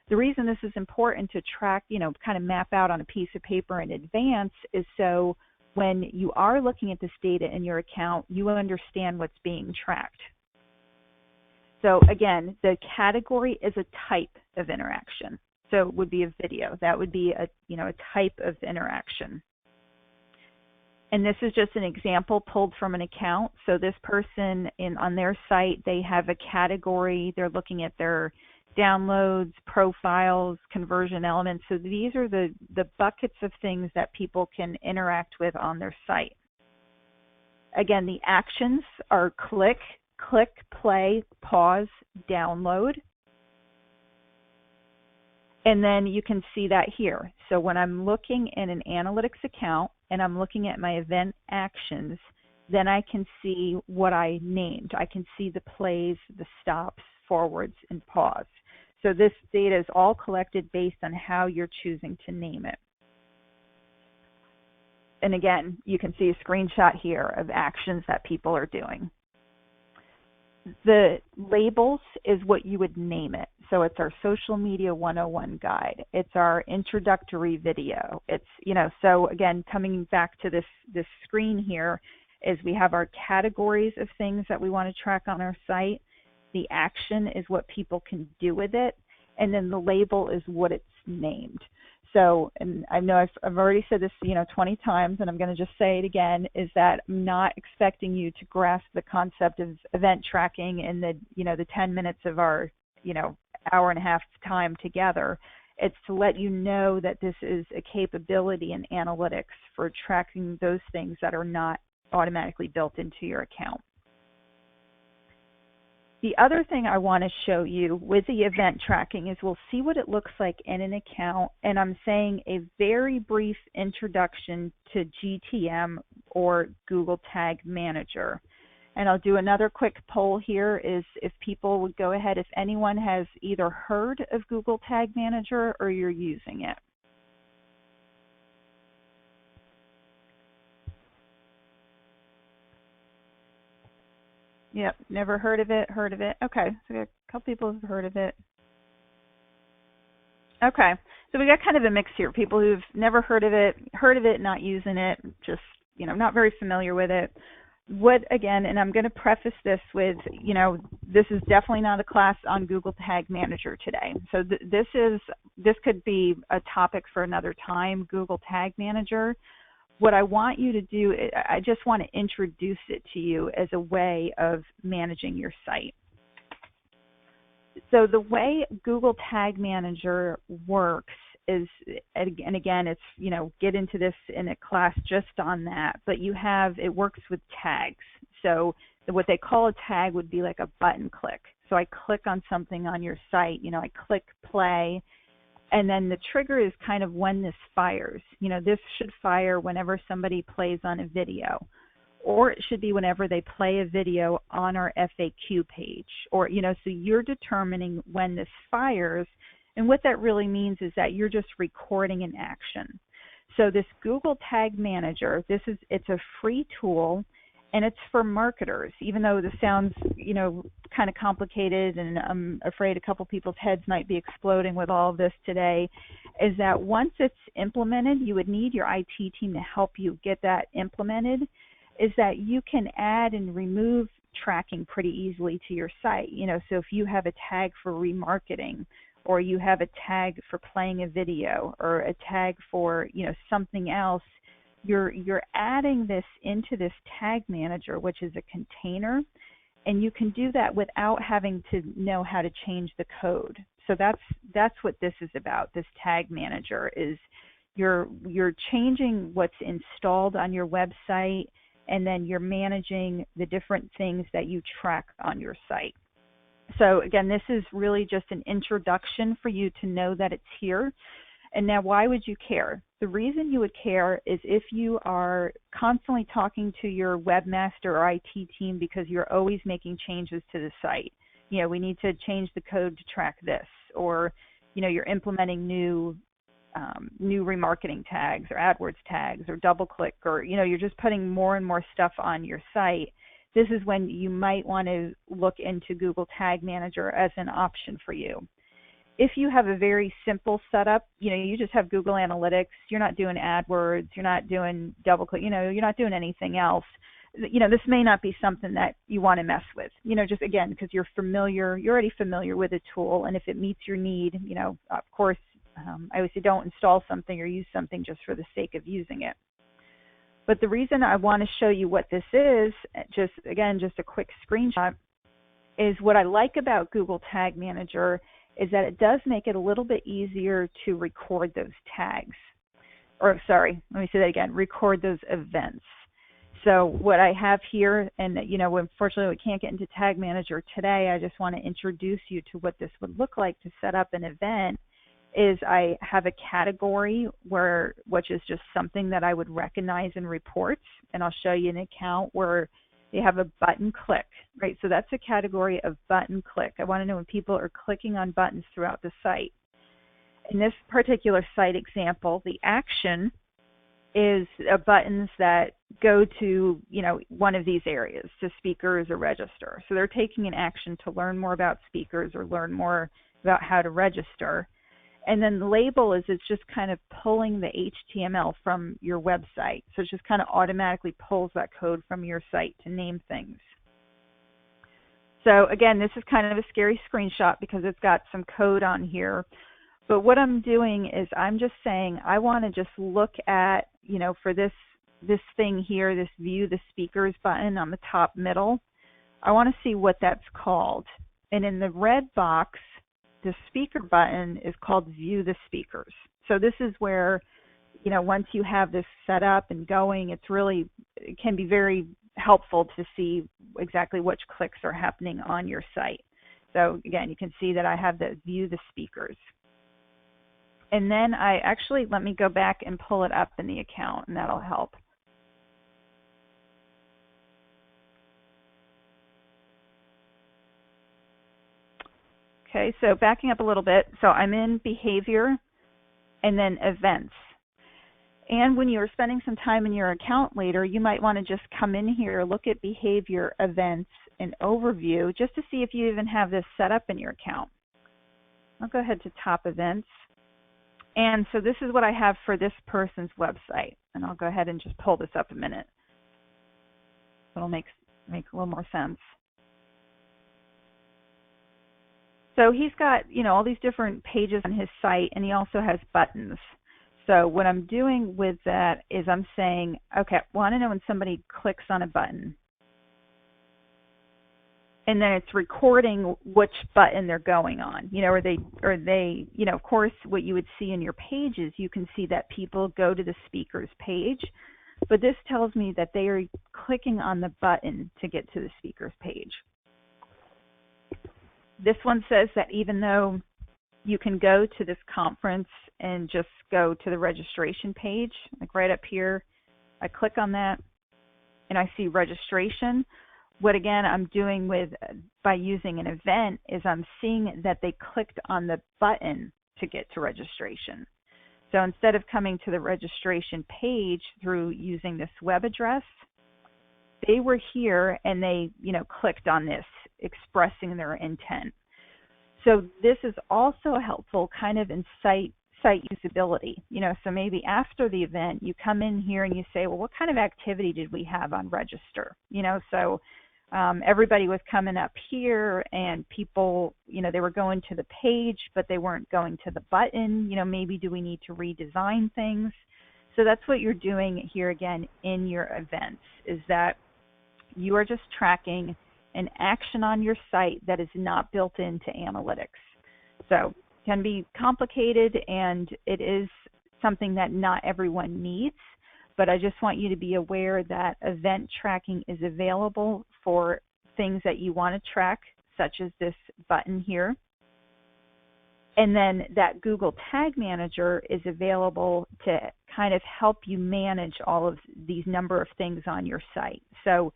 B: The reason this is important to track, kind of map out on a piece of paper in advance is so when you are looking at this data in your account, you understand what's being tracked. So again, the category is a type of interaction. So it would be a video. That would be a type of interaction. And this is just an example pulled from an account. So this person on their site, they have a category. They're looking at their downloads, profiles, conversion elements. So these are the buckets of things that people can interact with on their site. Again, the actions are click, play, pause, download. And then you can see that here. So when I'm looking in an analytics account and I'm looking at my event actions, then I can see what I named. I can see the plays, the stops, forwards, and pause. So this data is all collected based on how you're choosing to name it. And again, you can see a screenshot here of actions that people are doing. The labels is what you would name it. So it's our Social Media 101 guide. It's our introductory video. It's, so again, coming back to this screen here is we have our categories of things that we want to track on our site. The action is what people can do with it. And then the label is what it's named. So, and I know I've already said this, 20 times, and I'm going to just say it again, is that I'm not expecting you to grasp the concept of event tracking in the 10 minutes of our, hour and a half time together. It's to let you know that this is a capability in analytics for tracking those things that are not automatically built into your account. The other thing I want to show you with the event tracking is we'll see what it looks like in an account, and I'm saying a very brief introduction to GTM or Google Tag Manager. And I'll do another quick poll here is if people would go ahead, if anyone has either heard of Google Tag Manager or you're using it. Yep, never heard of it, Okay, so we got a couple people who've heard of it. Okay, so we got kind of a mix here. People who've never heard of it, not using it, just, not very familiar with it. Again, and I'm going to preface this with, this is definitely not a class on Google Tag Manager today. So this could be a topic for another time, Google Tag Manager. What I want you to do, I just want to introduce it to you as a way of managing your site. So the way Google Tag Manager works is, and again, it's, get into this in a class just on that, but it works with tags. So what they call a tag would be like a button click. So I click on something on your site, I click play, and then the trigger is kind of when this fires. This should fire whenever somebody plays on a video, or it should be whenever they play a video on our FAQ page, or, so you're determining when this fires. And what that really means is that you're just recording an action. So this Google Tag Manager, it's a free tool, and it's for marketers. Even though this sounds, kind of complicated, and I'm afraid a couple people's heads might be exploding with all of this today, is that once it's implemented, you would need your IT team to help you get that implemented, is that you can add and remove tracking pretty easily to your site. So if you have a tag for remarketing, or you have a tag for playing a video, or a tag for, something else, you're adding this into this tag manager, which is a container, and you can do that without having to know how to change the code. So that's what this is about. This tag manager is you're changing what's installed on your website, and then you're managing the different things that you track on your site. So again, this is really just an introduction for you to know that it's here. And now, why would you care? The reason you would care is if you are constantly talking to your webmaster or IT team because you're always making changes to the site. We need to change the code to track this, or you're implementing new remarketing tags or AdWords tags or DoubleClick, or you're just putting more and more stuff on your site. This is when you might want to look into Google Tag Manager as an option for you. If you have a very simple setup, you just have Google Analytics, you're not doing AdWords, you're not doing DoubleClick, you're not doing anything else, this may not be something that you want to mess with, just again, because you're already familiar with a tool, and if it meets your need, of course, I always say don't install something or use something just for the sake of using it. But the reason I want to show you what this is, just a quick screenshot, is what I like about Google Tag Manager is that it does make it a little bit easier to record those tags. Or sorry, let me say that again, record those events. So what I have here, and unfortunately we can't get into Tag Manager today, I just want to introduce you to what this would look like to set up an event, is I have a category which is just something that I would recognize in reports, and I'll show you an account where they have a button click, right? So that's a category of button click. I want to know when people are clicking on buttons throughout the site. In this particular site example, the action is buttons that go to, one of these areas, to speakers or register. So they're taking an action to learn more about speakers or learn more about how to register. And then the label is it's just kind of pulling the HTML from your website. So it just kind of automatically pulls that code from your site to name things. So again, this is kind of a scary screenshot because it's got some code on here. But what I'm doing is I'm just saying I want to just look at, for this thing here, this view the speakers button on the top middle, I want to see what that's called. And in the red box, the speaker button is called View the Speakers. So this is where, once you have this set up and going, it can be very helpful to see exactly which clicks are happening on your site. So again, you can see that I have the View the Speakers. And then let me go back and pull it up in the account, and that'll help. Okay, so backing up a little bit, so I'm in behavior and then events. And when you're spending some time in your account later, you might want to just come in here, look at behavior, events, and overview, just to see if you even have this set up in your account. I'll go ahead to top events. And so this is what I have for this person's website. And I'll go ahead and just pull this up a minute. It'll make a little more sense. So he's got, all these different pages on his site, and he also has buttons. So what I'm doing with that is I'm saying, okay, I want to know when somebody clicks on a button. And then it's recording which button they're going on. Are they, of course, what you would see in your pages, you can see that people go to the speakers page. But this tells me that they are clicking on the button to get to the speakers page. This one says that even though you can go to this conference and just go to the registration page, like right up here, I click on that and I see registration. What again I'm doing by using an event is I'm seeing that they clicked on the button to get to registration. So instead of coming to the registration page through using this web address, they were here and they, clicked on this, expressing their intent. So this is also helpful kind of in site usability. So maybe after the event, you come in here and you say, well, what kind of activity did we have on register? So everybody was coming up here, and people, they were going to the page, but they weren't going to the button. Maybe do we need to redesign things? So that's what you're doing here again in your events, is that you are just tracking an action on your site that is not built into analytics. So it can be complicated, and it is something that not everyone needs, but I just want you to be aware that event tracking is available for things that you want to track, such as this button here. And then that Google Tag Manager is available to kind of help you manage all of these number of things on your site. So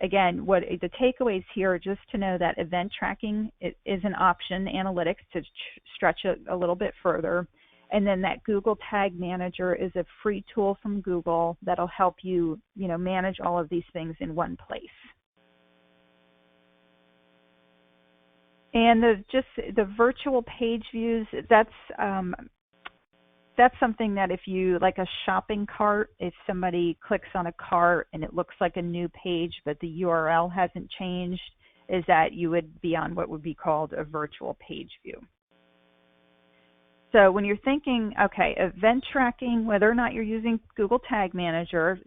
B: again, what the takeaways here are just to know that event tracking is an option, analytics, to stretch it a little bit further. And then that Google Tag Manager is a free tool from Google that'll help you, manage all of these things in one place. And the virtual page views, that's something that if you, like a shopping cart, if somebody clicks on a cart and it looks like a new page but the URL hasn't changed, is that you would be on what would be called a virtual page view. So when you're thinking, okay, event tracking, whether or not you're using Google Tag Manager,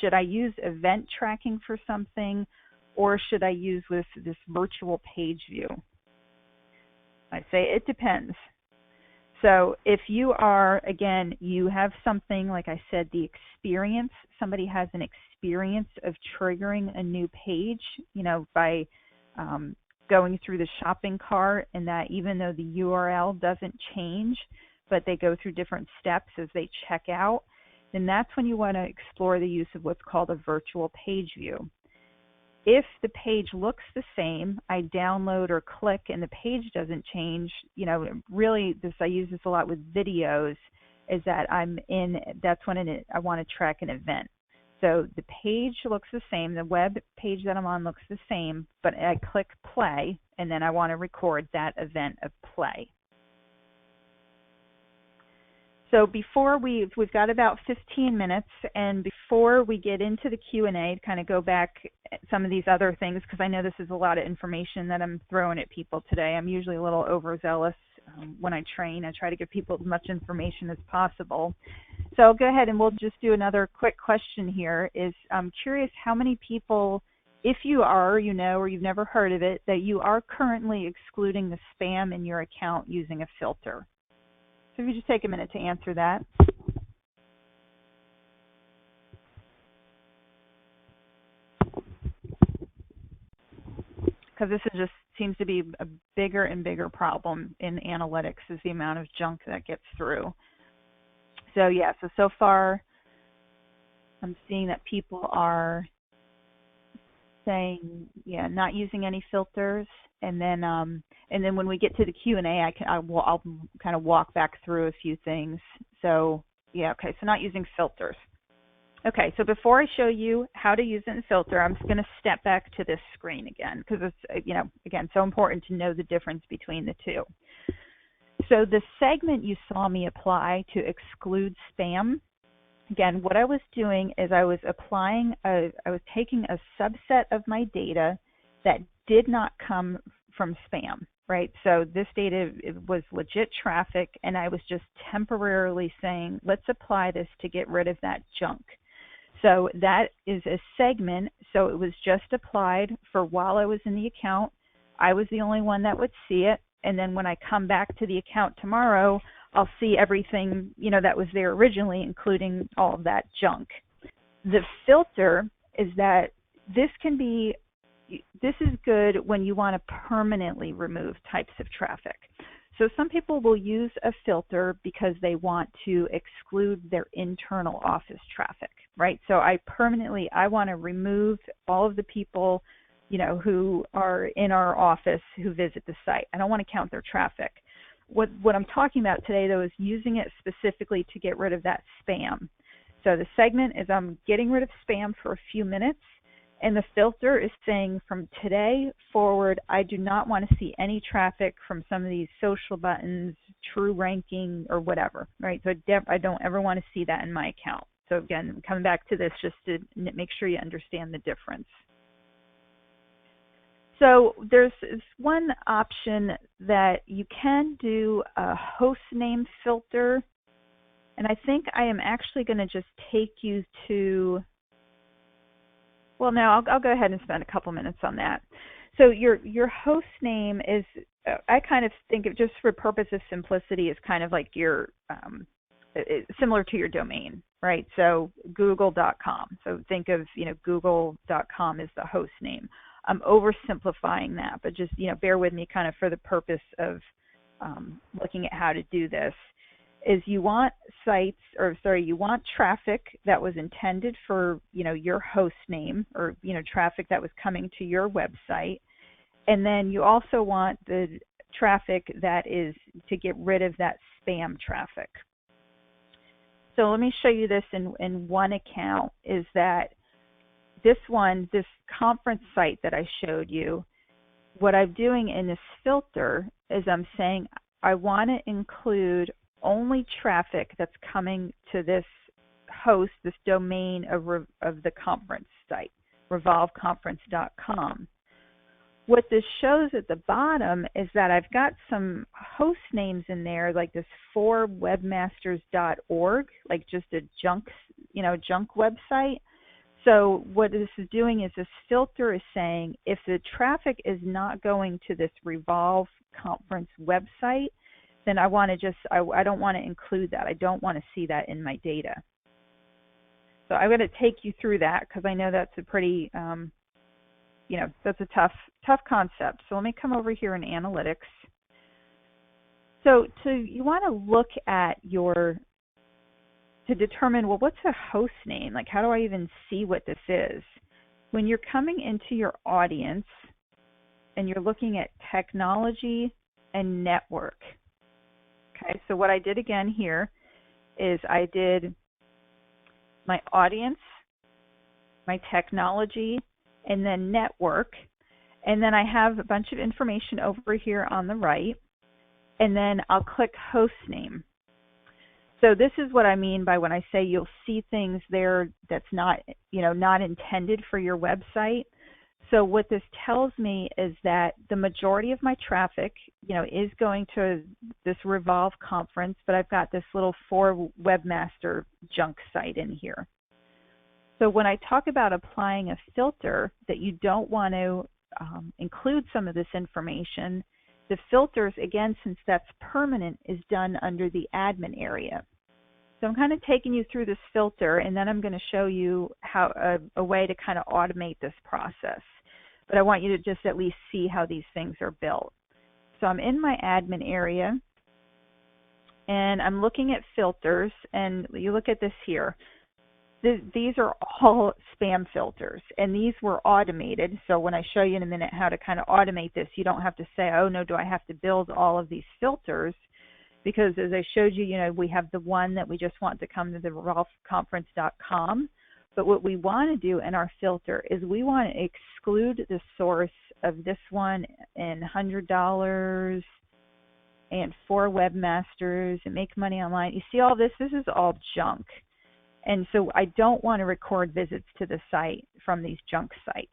B: should I use event tracking for something, or should I use this virtual page view? I say it depends. So if you are, again, you have something, like I said, the experience, somebody has an experience of triggering a new page, by going through the shopping cart, and that even though the URL doesn't change, but they go through different steps as they check out, then that's when you want to explore the use of what's called a virtual page view. If the page looks the same, I download or click and the page doesn't change, really I use this a lot with videos, is that that's when I want to track an event. So the page looks the same, the web page that I'm on looks the same, but I click play, and then I want to record that event of play. So before we've got about 15 minutes, and before we get into the Q&A, to kind of go back some of these other things, because I know this is a lot of information that I'm throwing at people today. I'm usually a little overzealous when I train. I try to give people as much information as possible. So I'll go ahead and we'll just do another quick question here. I'm curious how many people, if you are, or you've never heard of it, that you are currently excluding the spam in your account using a filter. So if you just take a minute to answer that. Because this just seems to be a bigger and bigger problem in analytics, is the amount of junk that gets through. So yeah, so far I'm seeing that people are saying, not using any filters, and then when we get to the Q&A, I'll kind of walk back through a few things. So yeah, okay, so not using filters. Okay, so before I show you how to use it in filter, I'm just going to step back to this screen again, because it's again so important to know the difference between the two. So the segment you saw me apply to exclude spam, again, what I was doing is I was taking a subset of my data that did not come from spam, right? So this data was legit traffic, and I was just temporarily saying, let's apply this to get rid of that junk. So that is a segment, so it was just applied for while I was in the account. I was the only one that would see it, and then when I come back to the account tomorrow, I'll see everything, that was there originally, including all of that junk. The filter is that this is good when you want to permanently remove types of traffic. So some people will use a filter because they want to exclude their internal office traffic, right? So I want to remove all of the people, who are in our office who visit the site. I don't want to count their traffic. What I'm talking about today, though, is using it specifically to get rid of that spam. So the segment is I'm getting rid of spam for a few minutes, and the filter is saying from today forward, I do not want to see any traffic from some of these social buttons, true ranking, or whatever, right? So I don't ever want to see that in my account. So again, coming back to this just to make sure you understand the difference. So there's one option that you can do a host name filter, and I think I am actually going to just take you to, well, no, I'll go ahead and spend a couple minutes on that. So your host name is, I kind of think of, just for purpose of simplicity, is kind of like your, similar to your domain, right? So google.com. So think of, google.com as the host name. I'm oversimplifying that, but just, bear with me kind of for the purpose of looking at how to do this. Is you want you want traffic that was intended for, your host name, or, traffic that was coming to your website. And then you also want the traffic that is to get rid of that spam traffic. So let me show you this in one account, is that this conference site that I showed you, what I'm doing in this filter is I'm saying I want to include only traffic that's coming to this host, this domain of the conference site, revolveconference.com. What this shows at the bottom is that I've got some host names in there, like this forwebmasters.org, like just a junk website. So what this is doing is this filter is saying if the traffic is not going to this Revolve conference website, then I want to I don't want to include that. I don't want to see that in my data. So I'm going to take you through that because I know that's a pretty, that's a tough concept. So let me come over here in Analytics. So you want to look at to determine, well, what's a host name? Like, how do I even see what this is? When you're coming into your audience and you're looking at technology and network. Okay, so what I did again here is I did my audience, my technology, and then network. And then I have a bunch of information over here on the right. And then I'll click host name. So this is what I mean by when I say you'll see things there that's not intended for your website. So what this tells me is that the majority of my traffic, is going to this Revolve conference, but I've got this little webmaster junk site in here. So when I talk about applying a filter that you don't want to include some of this information, the filters, again, since that's permanent, is done under the admin area. So I'm kind of taking you through this filter, and then I'm going to show you how a way to kind of automate this process. But I want you to just at least see how these things are built. So I'm in my admin area, and I'm looking at filters, and you look at this here. These are all spam filters, and these were automated. So when I show you in a minute how to kind of automate this, you don't have to say, oh, no, do I have to build all of these filters? Because as I showed you, we have the one that we just want to come to the revolveconference.com. But what we want to do in our filter is we want to exclude the source of this one and $100 and 4 webmasters and make money online. You see all this? This is all junk. And so I don't want to record visits to the site from these junk sites.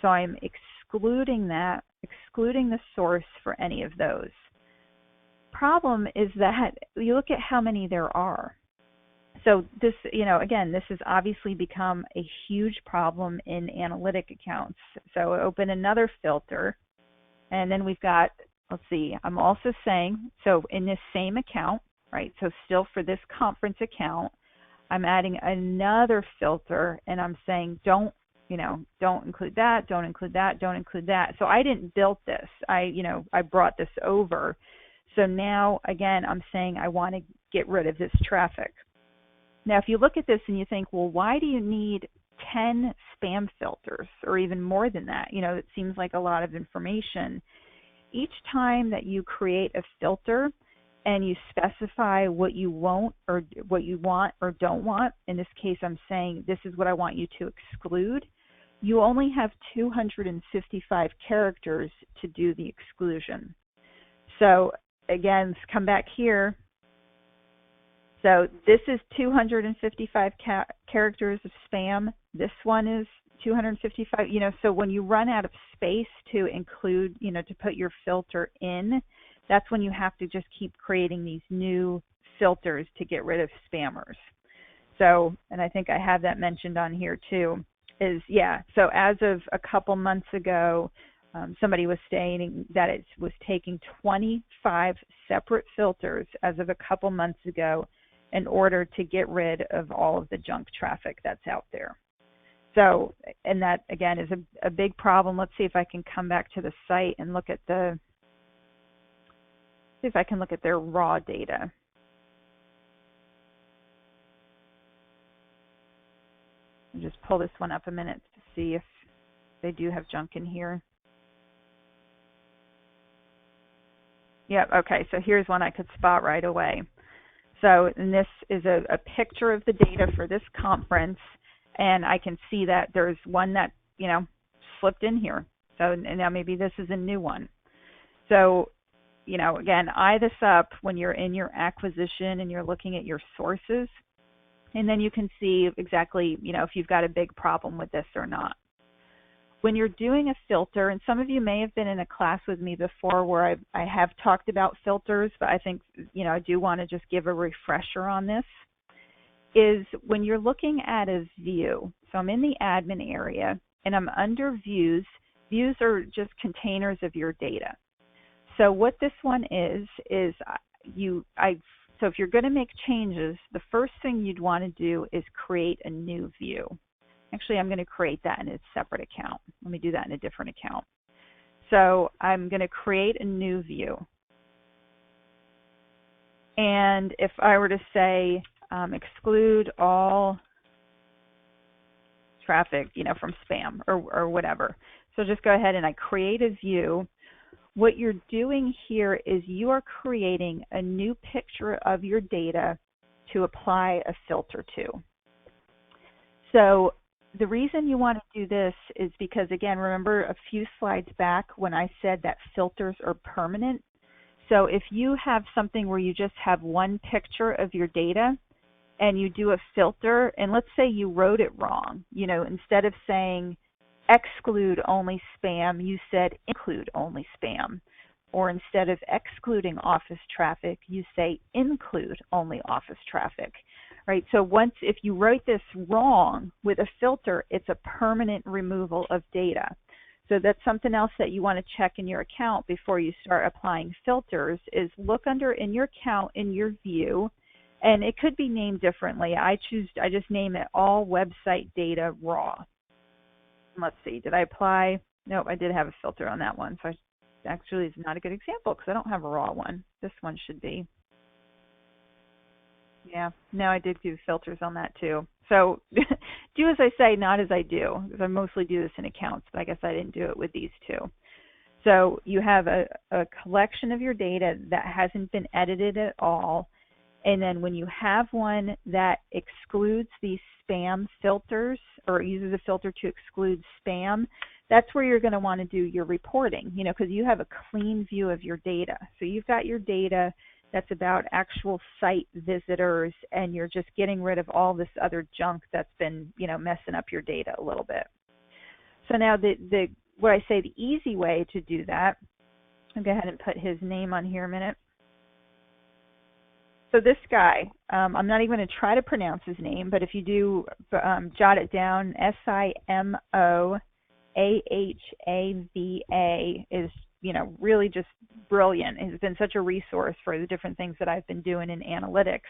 B: So I'm excluding that, excluding the source for any of those. Problem is that you look at how many there are. So this, again, this has obviously become a huge problem in analytic accounts. So I open another filter, and then we've got, let's see, I'm also saying, so in this same account, right, so still for this conference account, I'm adding another filter, and I'm saying don't include that, don't include that, don't include that. So I didn't build this. I brought this over. So now, again, I'm saying I want to get rid of this traffic. Now, if you look at this and you think, well, why do you need 10 spam filters or even more than that? It seems like a lot of information. Each time that you create a filter and you specify what you want or don't want, in this case, I'm saying this is what I want you to exclude, you only have 255 characters to do the exclusion. So again, let's come back here. So this is 255 characters of spam. This one is 255, so when you run out of space to include, to put your filter in, that's when you have to just keep creating these new filters to get rid of spammers. So, and I think I have that mentioned on here too, so as of a couple months ago, somebody was stating that it was taking 25 separate filters as of a couple months ago in order to get rid of all of the junk traffic that's out there. So, and that again is a big problem. Let's see if I can come back to the site and look at see if I can look at their raw data. I'll just pull this one up a minute to see if they do have junk in here. Yep, okay, so here's one I could spot right away. So, and this is a picture of the data for this conference, and I can see that there's one that, slipped in here. So, and now maybe this is a new one. So, again, eye this up when you're in your acquisition and you're looking at your sources, and then you can see exactly, if you've got a big problem with this or not. When you're doing a filter, and some of you may have been in a class with me before where I have talked about filters, but I think, I do want to just give a refresher on this, is when you're looking at a view. So I'm in the admin area, and I'm under views. Views are just containers of your data. So what this one is so if you're going to make changes, the first thing you'd want to do is create a new view. Actually, I'm going to create that in a separate account. Let me do that in a different account. So I'm going to create a new view. And if I were to say exclude all traffic, from spam or whatever. So just go ahead and I create a view. What you're doing here is you are creating a new picture of your data to apply a filter to. So the reason you want to do this is because, again, remember a few slides back when I said that filters are permanent. So if you have something where you just have one picture of your data and you do a filter, and let's say you wrote it wrong, instead of saying exclude only spam, you said include only spam. Or instead of excluding office traffic, you say include only office traffic. Right, so if you write this wrong with a filter, it's a permanent removal of data. So that's something else that you want to check in your account before you start applying filters is look under in your account in your view, and it could be named differently. I just name it all website data raw. Let's see, did I apply? Nope, I did have a filter on that one. So actually it's not a good example because I don't have a raw one. This one should be. Yeah, no, I did do filters on that too. So do as I say, not as I do, because I mostly do this in accounts, but I guess I didn't do it with these two. So you have a collection of your data that hasn't been edited at all, and then when you have one that excludes these spam filters or uses a filter to exclude spam, that's where you're going to want to do your reporting, because you have a clean view of your data. So you've got your data that's about actual site visitors, and you're just getting rid of all this other junk that's been, messing up your data a little bit. So now what I say the easy way to do that, I'll go ahead and put his name on here a minute. So this guy, I'm not even going to try to pronounce his name, but if you do jot it down, Simoahava is really just brilliant. He's been such a resource for the different things that I've been doing in analytics.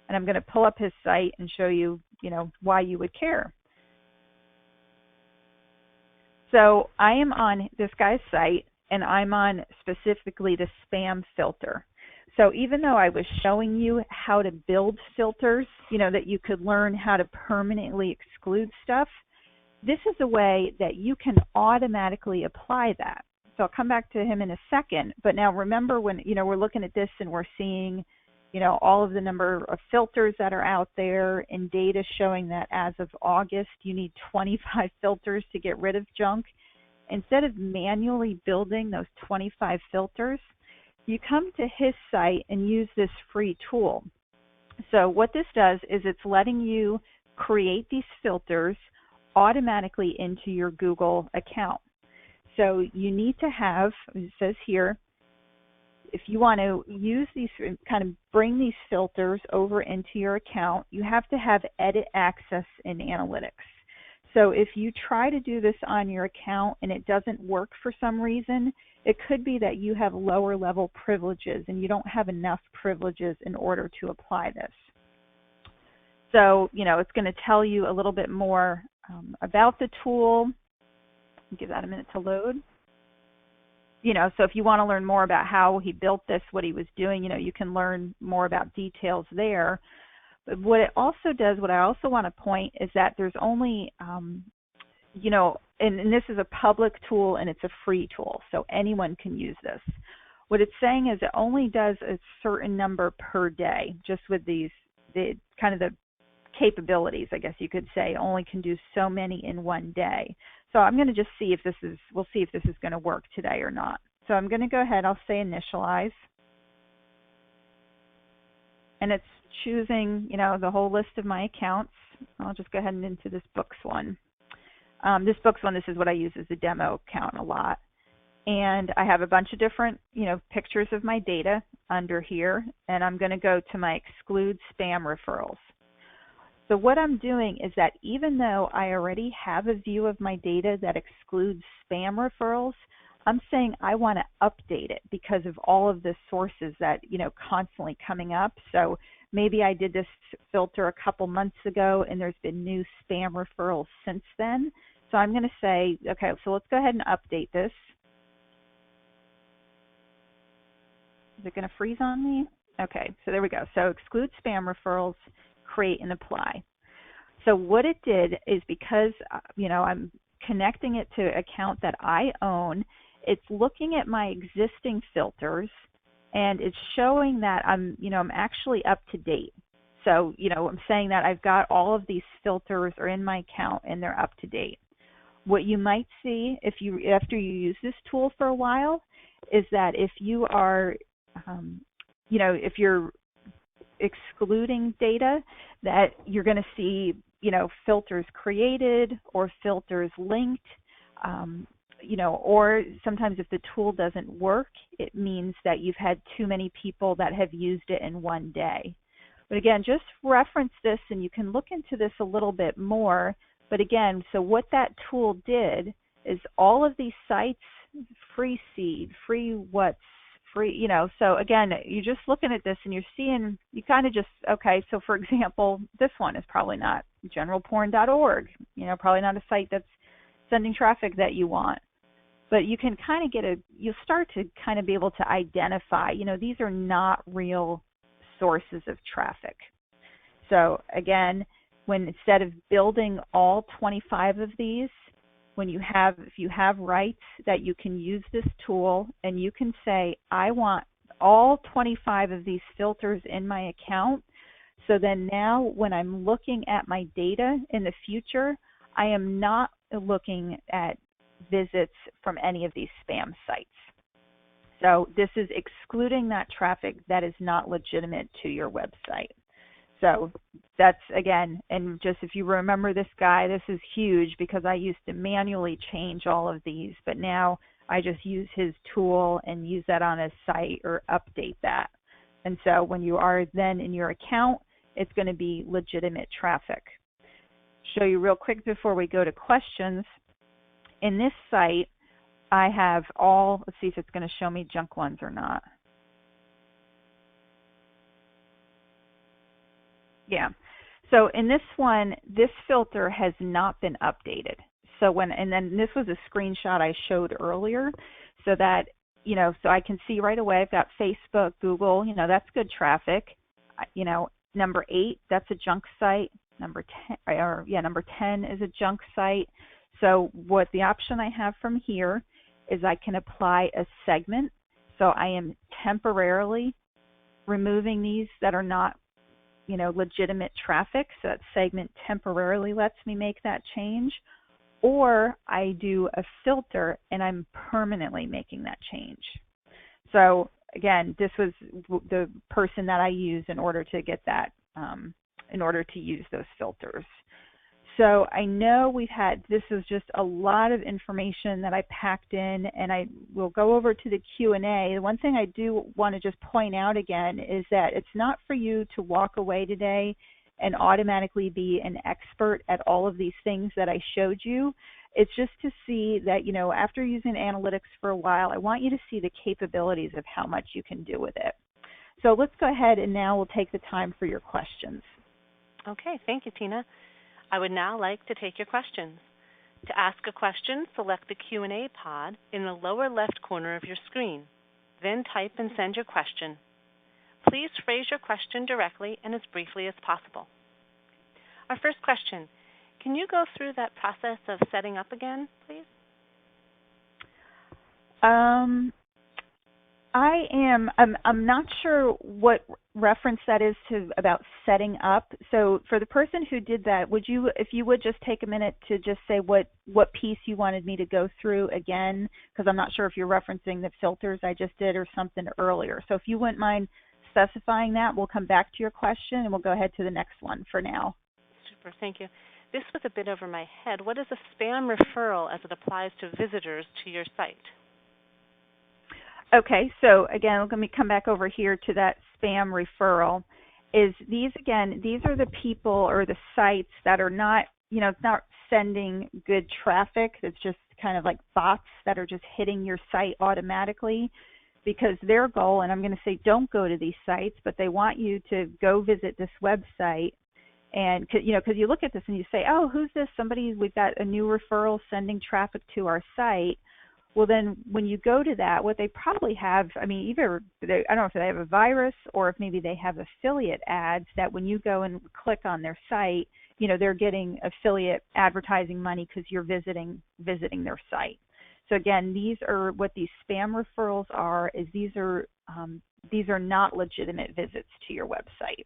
B: And I'm going to pull up his site and show you, why you would care. So I am on this guy's site, and I'm on specifically the spam filter. So even though I was showing you how to build filters, that you could learn how to permanently exclude stuff, this is a way that you can automatically apply that. So I'll come back to him in a second. But now remember when, we're looking at this and we're seeing, all of the number of filters that are out there and data showing that as of August, you need 25 filters to get rid of junk. Instead of manually building those 25 filters, you come to his site and use this free tool. So what this does is it's letting you create these filters automatically into your Google account. So you need to have, it says here, if you want to use these, kind of bring these filters over into your account, you have to have edit access in Analytics. So if you try to do this on your account and it doesn't work for some reason, it could be that you have lower level privileges and you don't have enough privileges in order to apply this. So, it's going to tell you a little bit more about the tool. Give that a minute to load. So if you want to learn more about how he built this, what he was doing, you can learn more about details there. But what it also does, what I also want to point is that there's only, and this is a public tool and it's a free tool, so anyone can use this. What it's saying is it only does a certain number per day, just with the capabilities, I guess you could say, only can do so many in one day. So I'm going to just see if we'll see if this is going to work today or not. So I'm going to go ahead, I'll say initialize. And it's choosing, the whole list of my accounts. I'll just go ahead and into this books one. This is what I use as a demo account a lot. And I have a bunch of different, pictures of my data under here. And I'm going to go to my exclude spam referrals. So what I'm doing is that even though I already have a view of my data that excludes spam referrals, I'm saying I want to update it because of all of the sources that, constantly coming up. So maybe I did this filter a couple months ago and there's been new spam referrals since then. So I'm going to say, okay, so let's go ahead and update this. Is it going to freeze on me? Okay, so there we go. So exclude spam referrals, create and apply. So what it did is because, I'm connecting it to an account that I own, it's looking at my existing filters and it's showing that I'm actually up to date. So, I'm saying that I've got all of these filters are in my account and they're up to date. What you might see after you use this tool for a while is that if you are, if you're excluding data, that you're going to see, filters created or filters linked, or sometimes if the tool doesn't work, it means that you've had too many people that have used it in one day. But again, just reference this and you can look into this a little bit more. But again, so what that tool did is all of these sites, free seed, free what's, free, so again, you're just looking at this and you're seeing, you kind of just, okay, so for example, this one is probably not generalporn.org, probably not a site that's sending traffic that you want. But you can kind of you'll start to kind of be able to identify, these are not real sources of traffic. So again, instead of building all 25 of these, if you have rights, that you can use this tool and you can say, I want all 25 of these filters in my account. So then now when I'm looking at my data in the future, I am not looking at visits from any of these spam sites. So this is excluding that traffic that is not legitimate to your website. So that's, again, and just if you remember this guy, this is huge because I used to manually change all of these, but now I just use his tool and use that on a site or update that. And so when you are then in your account, it's going to be legitimate traffic. Show you real quick before we go to questions. In this site, I have let's see if it's going to show me junk ones or not. Yeah. So in this one, this filter has not been updated. So and then this was a screenshot I showed earlier, so that, so I can see right away I've got Facebook, Google, that's good traffic. Number 8, that's a junk site. Number 10 is a junk site. So what the option I have from here is I can apply a segment. So I am temporarily removing these that are not legitimate traffic, so that segment temporarily lets me make that change, or I do a filter and I'm permanently making that change. So again, this was the person that I use in order to get that, in order to use those filters. So I know this is just a lot of information that I packed in, and I will go over to the Q&A. The one thing I do want to just point out again is that it's not for you to walk away today and automatically be an expert at all of these things that I showed you. It's just to see that, after using analytics for a while, I want you to see the capabilities of how much you can do with it. So let's go ahead and now we'll take the time for your questions.
A: Okay, thank you, Tina. I would now like to take your questions. To ask a question, select the Q&A pod in the lower left corner of your screen. Then type and send your question. Please phrase your question directly and as briefly as possible. Our first question, can you go through that process of setting up again, please?
B: I'm not sure what reference that is to about setting up. So for the person who did that, if you would just take a minute to just say what piece you wanted me to go through again, because I'm not sure if you're referencing the filters I just did or something earlier. So if you wouldn't mind specifying that, we'll come back to your question and we'll go ahead to the next one for now.
A: Super, thank you. This was a bit over my head. What is a spam referral as it applies to visitors to your site?
B: Okay, so again, let me come back over here to that spam referral. These are the people or the sites that are not, it's not sending good traffic. It's just kind of like bots that are just hitting your site automatically, because their goal, and I'm going to say don't go to these sites, but they want you to go visit this website. And, because you look at this and you say, oh, who's this? We've got a new referral sending traffic to our site. Well, then when you go to that, what they probably have, I don't know if they have a virus or if maybe they have affiliate ads that when you go and click on their site, they're getting affiliate advertising money because you're visiting their site. So again, these are what these spam referrals are. These are not legitimate visits to your website.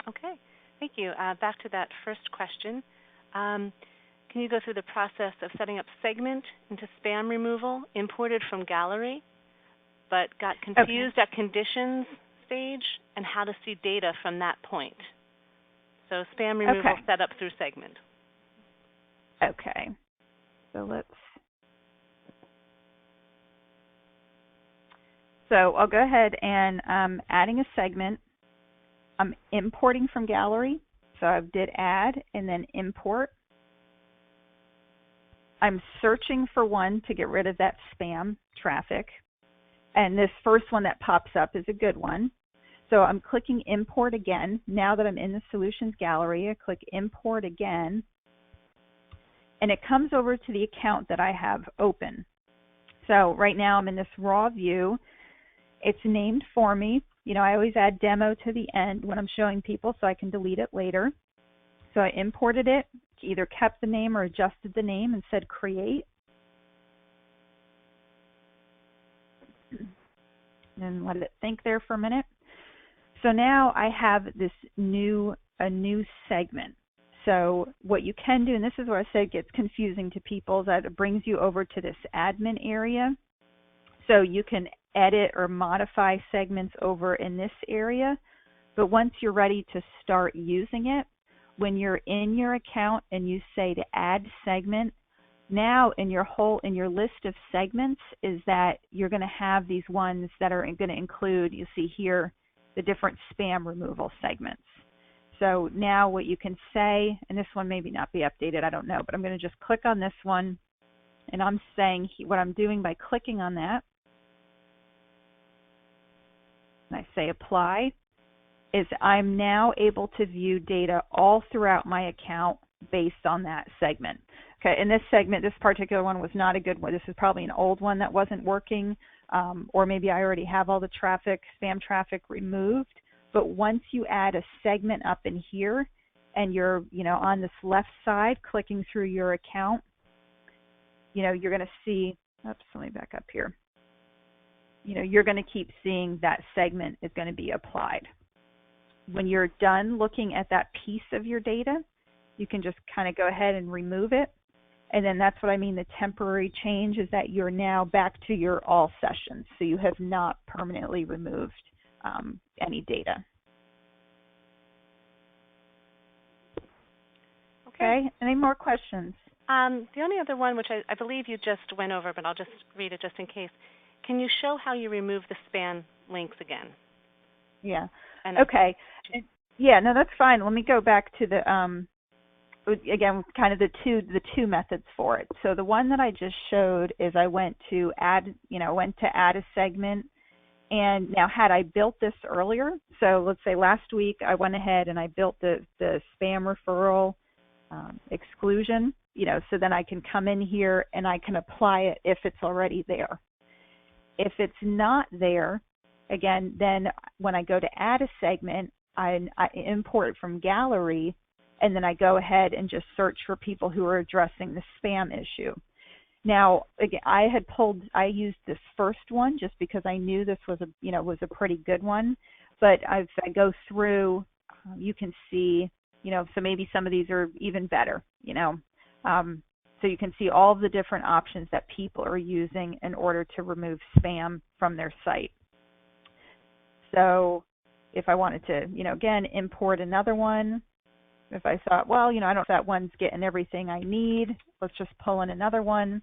A: Okay, thank you. Back to that first question. Can you go through the process of setting up Segment into spam removal, imported from Gallery, but got confused at conditions stage, and how to see data from that point? So spam removal set up through Segment.
B: Okay. So I'll go ahead and adding a segment. I'm importing from Gallery. So I did add and then import. I'm searching for one to get rid of that spam traffic. And this first one that pops up is a good one. So I'm clicking import again. Now that I'm in the Solutions Gallery, I click import again. And it comes over to the account that I have open. So right now I'm in this raw view. It's named for me. I always add demo to the end when I'm showing people so I can delete it later. So I imported it, either kept the name or adjusted the name and said create. And let it think there for a minute. So now I have a new segment. So what you can do, and this is where I said it gets confusing to people, is that it brings you over to this admin area. So you can edit or modify segments over in this area. But once you're ready to start using it, when you're in your account and you say to add segment, now in your list of segments is that you're going to have these ones that are going to include, you see here, the different spam removal segments. So now what you can say, and this one maybe not be updated, I don't know, but I'm going to just click on this one, and I'm saying what I'm doing by clicking on that, and I say apply, is I'm now able to view data all throughout my account based on that segment. Okay, in this segment, this particular one was not a good one. This is probably an old one that wasn't working, or maybe I already have all the spam traffic removed. But once you add a segment up in here, and you're, on this left side clicking through your account, you're going to see. Oops, let me back up here. You're going to keep seeing that segment is going to be applied. When you're done looking at that piece of your data, you can just kind of go ahead and remove it. And then that's what I mean, the temporary change is that you're now back to your all sessions. So you have not permanently removed any data. Okay. Any more questions?
A: The only other one, which I believe you just went over, but I'll just read it just in case. Can you show how you remove the spam links again?
B: Yeah. Okay. Yeah, no, that's fine. Let me go back to the again, kind of the two methods for it. So the one that I just showed is I went to add a segment. And now, had I built this earlier, so let's say last week I went ahead and I built the spam referral exclusion, so then I can come in here and I can apply it if it's already there. If it's not there, again, then when I go to add a segment, I import from gallery, and then I go ahead and just search for people who are addressing the spam issue. Now, again, I used this first one just because I knew this was a pretty good one. But as I go through, you can see, so maybe some of these are even better, So you can see all of the different options that people are using in order to remove spam from their site. So if I wanted to, again, import another one, if I thought, well, I don't know if that one's getting everything I need, let's just pull in another one.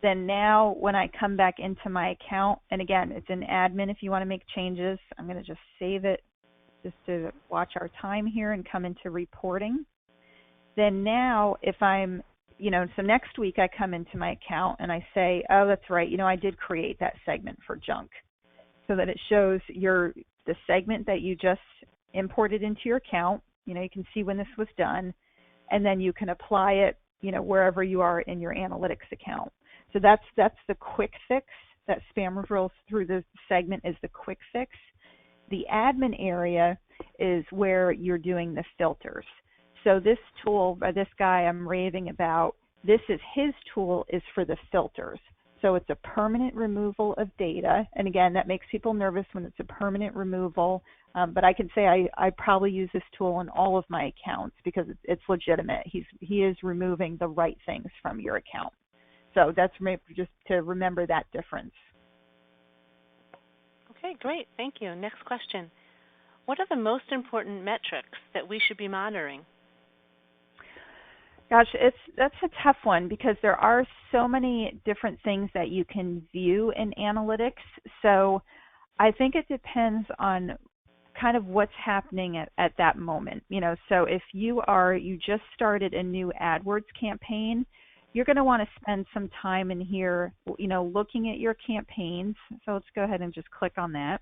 B: Then now when I come back into my account, and again, it's in admin if you want to make changes. I'm going to just save it just to watch our time here and come into reporting. Then now if I'm, so next week I come into my account and I say, oh, that's right, I did create that segment for junk. So that it shows the segment that you just imported into your account. You can see when this was done, and then you can apply it, wherever you are in your analytics account. So that's the quick fix. That spam referrals through the segment is the quick fix. The admin area is where you're doing the filters. So this tool, this guy I'm raving about, his tool is for the filters. So it's a permanent removal of data. And again, that makes people nervous when it's a permanent removal. But I can say I probably use this tool on all of my accounts because it's legitimate. He is removing the right things from your account. So that's just to remember that difference.
A: Okay, great. Thank you. Next question. What are the most important metrics that we should be monitoring?
B: Gosh, that's a tough one because there are so many different things that you can view in analytics. So I think it depends on kind of what's happening at that moment. So if you just started a new AdWords campaign, you're going to want to spend some time in here, looking at your campaigns. So let's go ahead and just click on that.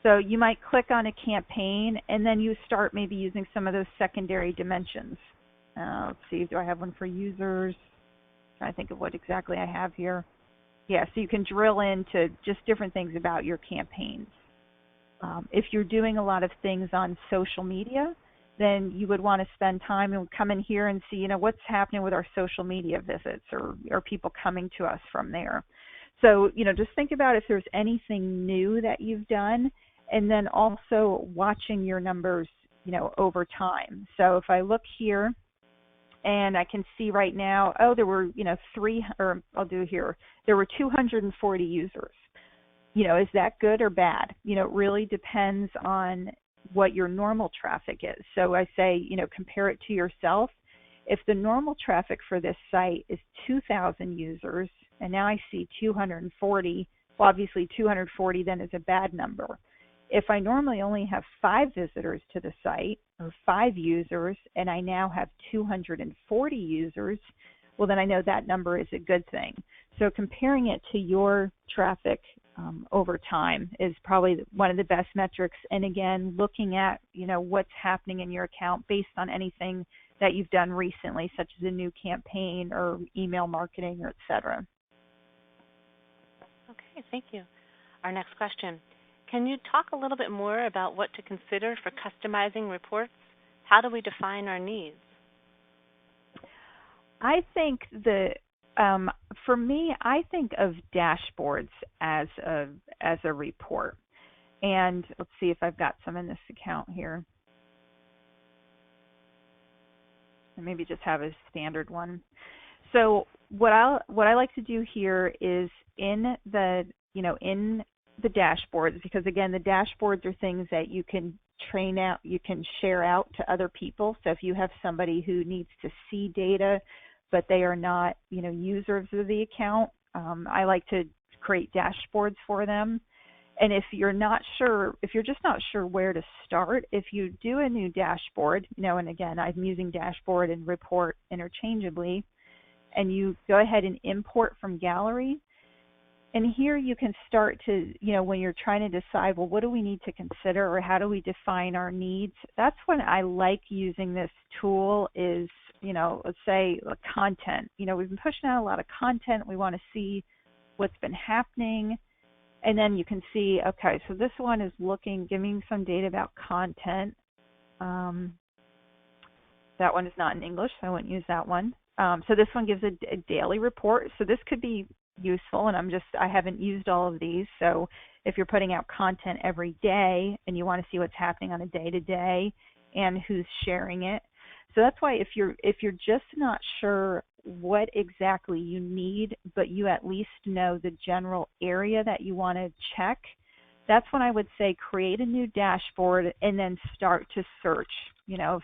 B: So you might click on a campaign, and then you start maybe using some of those secondary dimensions. Let's see, do I have one for users? I'm trying to think of what exactly I have here. Yeah, so you can drill into just different things about your campaigns. If you're doing a lot of things on social media, then you would want to spend time and come in here and see, what's happening with our social media visits, or are people coming to us from there. So, just think about if there's anything new that you've done, and then also watching your numbers, over time. So if I look here, and I can see right now, there were, there were 240 users. Is that good or bad? It really depends on what your normal traffic is. So I say, compare it to yourself. If the normal traffic for this site is 2,000 users, and now I see 240, well, obviously 240 then is a bad number. If I normally only have 5 visitors to the site, or 5 users, and I now have 240 users, well, then I know that number is a good thing. So comparing it to your traffic over time is probably one of the best metrics. And again, looking at, what's happening in your account based on anything that you've done recently, such as a new campaign or email marketing, or et cetera.
A: Okay, thank you. Our next question. Can you talk a little bit more about what to consider for customizing reports? How do we define our needs?
B: I think for me, I think of dashboards as a report. And let's see if I've got some in this account here. And maybe just have a standard one. So what I like to do here is in the the dashboards, because again, the dashboards are things that you can train out, you can share out to other people. So if you have somebody who needs to see data, but they are not, users of the account, I like to create dashboards for them. And if you're just not sure where to start, if you do a new dashboard, and again, I'm using dashboard and report interchangeably, and you go ahead and import from gallery, and here you can start to, when you're trying to decide, well, what do we need to consider or how do we define our needs? That's when I like using this tool is, let's say content. We've been pushing out a lot of content. We want to see what's been happening. And then you can see, okay, so this one is giving some data about content. That one is not in English, so I won't use that one. So this one gives a daily report. So this could be useful, and I haven't used all of these. So if you're putting out content every day and you want to see what's happening on a day-to-day and who's sharing it. So that's why if you're just not sure what exactly you need, but you at least know the general area that you want to check, that's when I would say create a new dashboard and then start to search.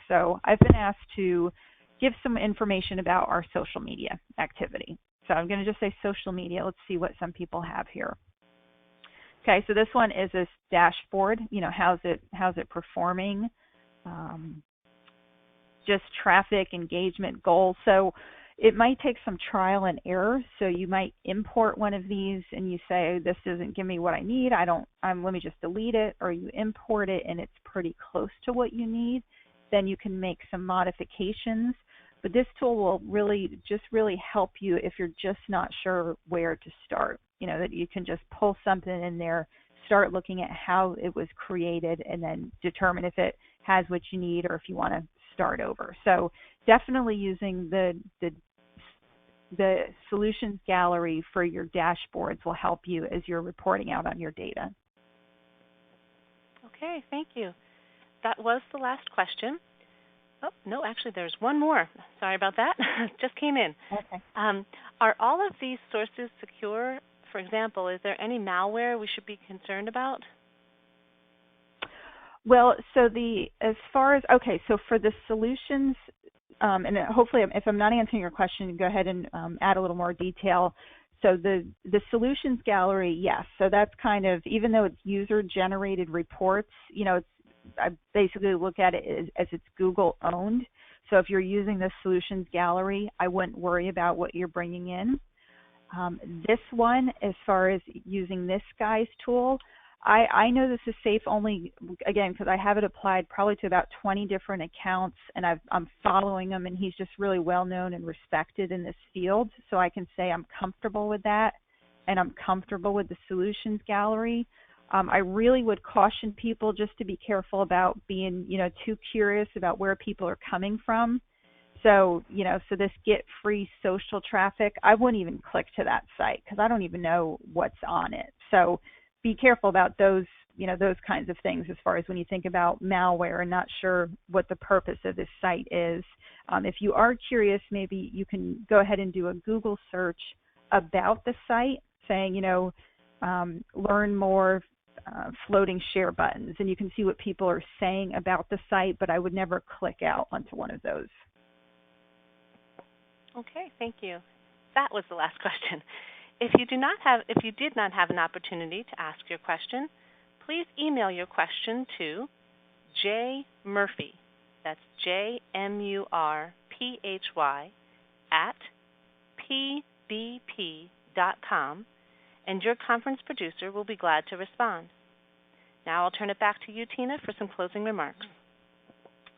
B: So I've been asked to give some information about our social media activity. So I'm going to just say social media. Let's see what some people have here. Okay, so this one is this dashboard. How's it performing? Just traffic, engagement, goals. So it might take some trial and error. So you might import one of these and you say, this doesn't give me what I need. Let me just delete it. Or you import it and it's pretty close to what you need. Then you can make some modifications. But this tool will really help you if you're just not sure where to start. That you can just pull something in there, start looking at how it was created, and then determine if it has what you need or if you want to start over. So definitely using the solutions gallery for your dashboards will help you as you're reporting out on your data.
A: Okay, thank you. That was the last question. Oh, no, actually there's one more. Sorry about that. Just came in.
B: Okay.
A: Are all of these sources secure? For example, is there any malware we should be concerned about?
B: Well, so so for the solutions, and hopefully if I'm not answering your question, go ahead and add a little more detail. So the solutions gallery, yes. So that's kind of, even though it's user-generated reports, I basically look at it as it's Google owned. So if you're using the solutions gallery, I wouldn't worry about what you're bringing in. This one, as far as using this guy's tool, I know this is safe only, again, because I have it applied probably to about 20 different accounts, and I'm following him, and he's just really well known and respected in this field. So I can say I'm comfortable with that, and I'm comfortable with the solutions gallery. I really would caution people just to be careful about being, too curious about where people are coming from. So, so this get free social traffic, I wouldn't even click to that site because I don't even know what's on it. So be careful about those, those kinds of things as far as when you think about malware and not sure what the purpose of this site is. If you are curious, maybe you can go ahead and do a Google search about the site saying, learn more floating share buttons, and you can see what people are saying about the site, but I would never click out onto one of those.
A: Okay, thank you. That was the last question. If you did not have an opportunity to ask your question, please email your question to jmurphy, that's JMURPHY, @pbp.com, and your conference producer will be glad to respond. Now I'll turn it back to you, Tina, for some closing remarks.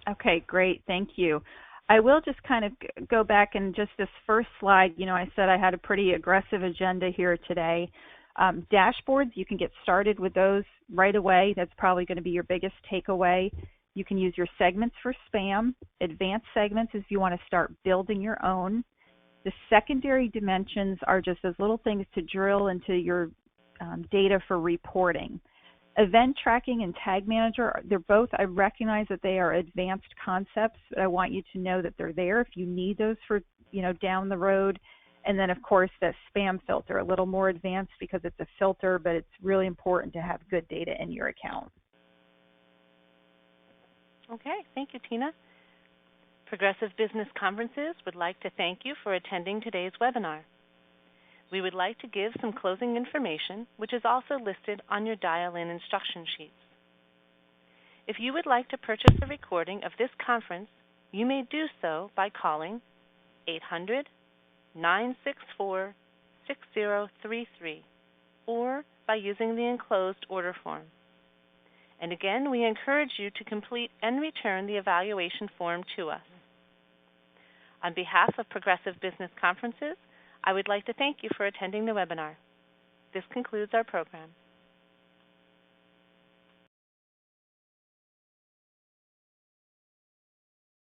B: Okay, great. Thank you. I will just kind of go back and just this first slide, I said I had a pretty aggressive agenda here today. Dashboards, you can get started with those right away. That's probably going to be your biggest takeaway. You can use your segments for spam. Advanced segments is if you want to start building your own. The secondary dimensions are just those little things to drill into your data for reporting. Event tracking and tag manager, they're both, I recognize that they are advanced concepts, but I want you to know that they're there if you need those for, down the road. And then, of course, the spam filter, a little more advanced because it's a filter, but it's really important to have good data in your account.
A: Okay, thank you, Tina. Progressive Business Conferences would like to thank you for attending today's webinar. We would like to give some closing information, which is also listed on your dial-in instruction sheets. If you would like to purchase a recording of this conference, you may do so by calling 800-964-6033 or by using the enclosed order form. And again, we encourage you to complete and return the evaluation form to us. On behalf of Progressive Business Conferences, I would like to thank you for attending the webinar. This concludes our program.